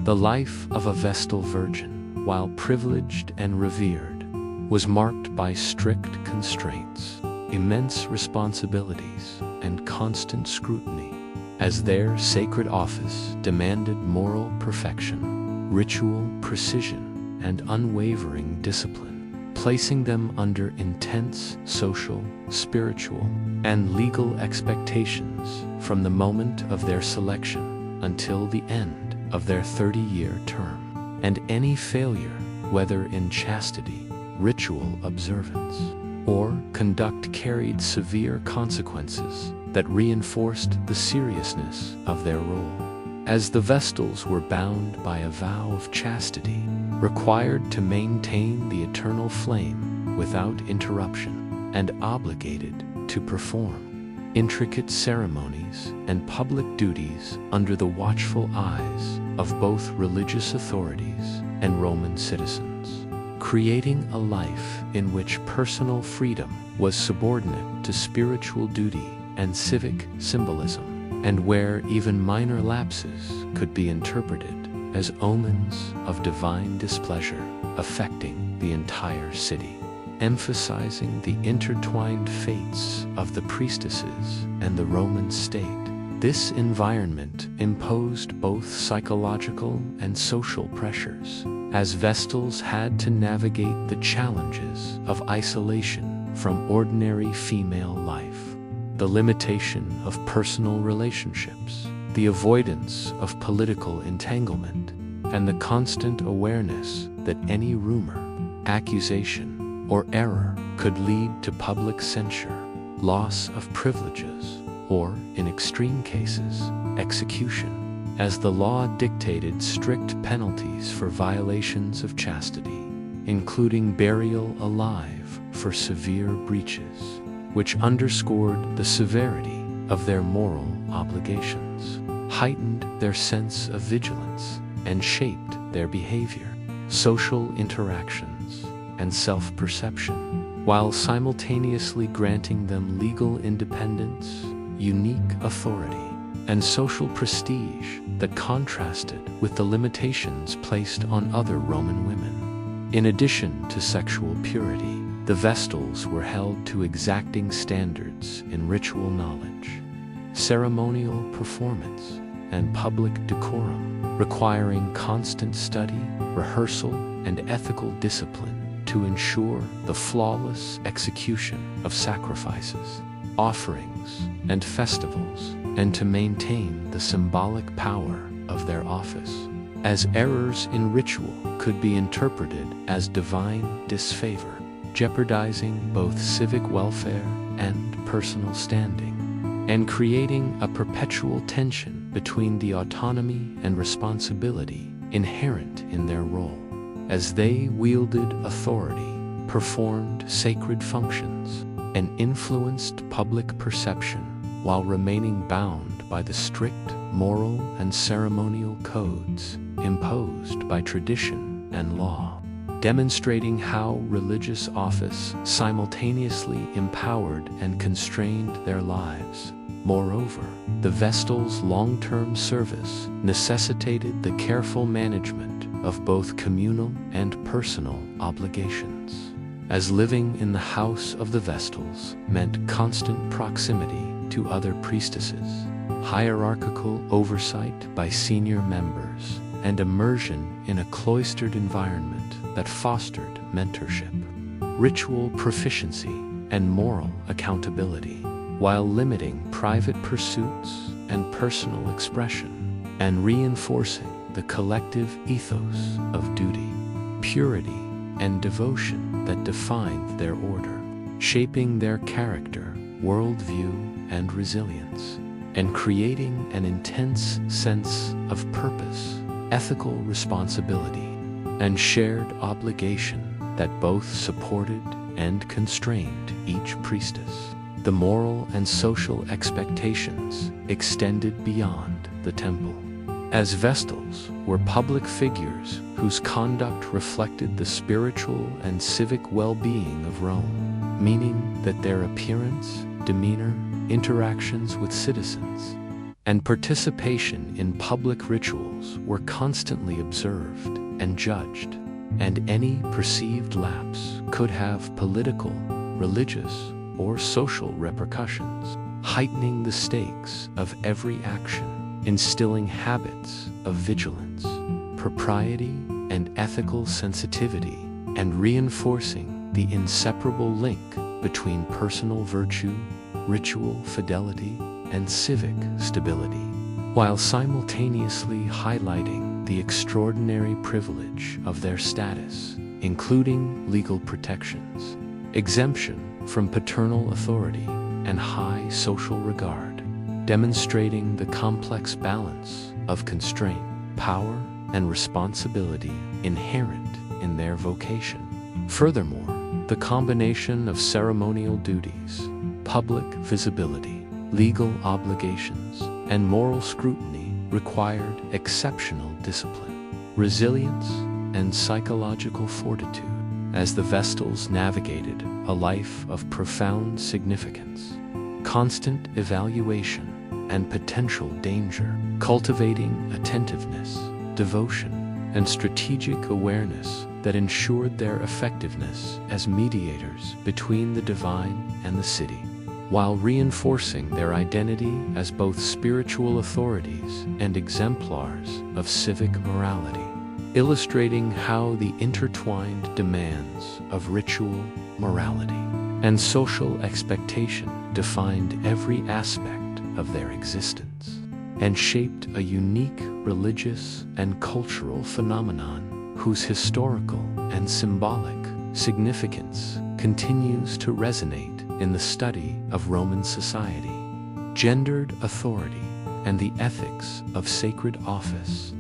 The life of a Vestal Virgin, while privileged and revered, was marked by strict constraints, immense responsibilities, and constant scrutiny, as their sacred office demanded moral perfection, ritual precision, and unwavering discipline, placing them under intense social, spiritual, and legal expectations from the moment of their selection until the end of their 30-year term, and any failure, whether in chastity, ritual observance, or conduct carried severe consequences that reinforced the seriousness of their role, as the Vestals were bound by a vow of chastity, required to maintain the eternal flame without interruption, and obligated to perform intricate ceremonies and public duties under the watchful eyes of both religious authorities and Roman citizens, creating a life in which personal freedom was subordinate to spiritual duty and civic symbolism, and where even minor lapses could be interpreted as omens of divine displeasure affecting the entire city, emphasizing the intertwined fates of the priestesses and the Roman state. This environment imposed both psychological and social pressures, as Vestals had to navigate the challenges of isolation from ordinary female life, the limitation of personal relationships, the avoidance of political entanglement, and the constant awareness that any rumor, accusation, or error could lead to public censure, loss of privileges, or, in extreme cases, execution, as the law dictated strict penalties for violations of chastity, including burial alive for severe breaches, which underscored the severity of their moral obligations, heightened their sense of vigilance, and shaped their behavior, social interactions, and self-perception, while simultaneously granting them legal independence, unique authority, and social prestige that contrasted with the limitations placed on other Roman women. In addition to sexual purity, the Vestals were held to exacting standards in ritual knowledge, ceremonial performance, and public decorum, requiring constant study, rehearsal, and ethical discipline to ensure the flawless execution of sacrifices, offerings, and festivals, and to maintain the symbolic power of their office, as errors in ritual could be interpreted as divine disfavor, jeopardizing both civic welfare and personal standing, and creating a perpetual tension between the autonomy and responsibility inherent in their role, as they wielded authority, performed sacred functions, and influenced public perception while remaining bound by the strict moral and ceremonial codes imposed by tradition and law, demonstrating how religious office simultaneously empowered and constrained their lives, Moreover, the Vestal's long-term service necessitated the careful management of both communal and personal obligations, as living in the house of the Vestals meant constant proximity to other priestesses, hierarchical oversight by senior members, and immersion in a cloistered environment that fostered mentorship, ritual proficiency, and moral accountability, while limiting private pursuits and personal expression, and reinforcing the collective ethos of duty, purity, and devotion that defined their order, shaping their character, worldview, and resilience, and creating an intense sense of purpose, ethical responsibility, and shared obligation that both supported and constrained each priestess. The moral and social expectations extended beyond the temple, as Vestals were public figures whose conduct reflected the spiritual and civic well-being of Rome, meaning that their appearance, demeanor, interactions with citizens, and participation in public rituals were constantly observed and judged, and any perceived lapse could have political, religious, or social repercussions, heightening the stakes of every action, instilling habits of vigilance, propriety, and ethical sensitivity, and reinforcing the inseparable link between personal virtue, ritual fidelity, and civic stability, while simultaneously highlighting the extraordinary privilege of their status, including legal protections, exemption from paternal authority, and high social regard, demonstrating the complex balance of constraint, power, and responsibility inherent in their vocation. Furthermore, the combination of ceremonial duties, public visibility, legal obligations, and moral scrutiny required exceptional discipline, resilience, and psychological fortitude, as the Vestals navigated a life of profound significance, constant evaluation, and potential danger, cultivating attentiveness, devotion, and strategic awareness that ensured their effectiveness as mediators between the divine and the city, while reinforcing their identity as both spiritual authorities and exemplars of civic morality, illustrating how the intertwined demands of ritual, morality, and social expectation defined every aspect of their existence, and shaped a unique religious and cultural phenomenon whose historical and symbolic significance continues to resonate in the study of Roman society. Gendered authority and the ethics of sacred office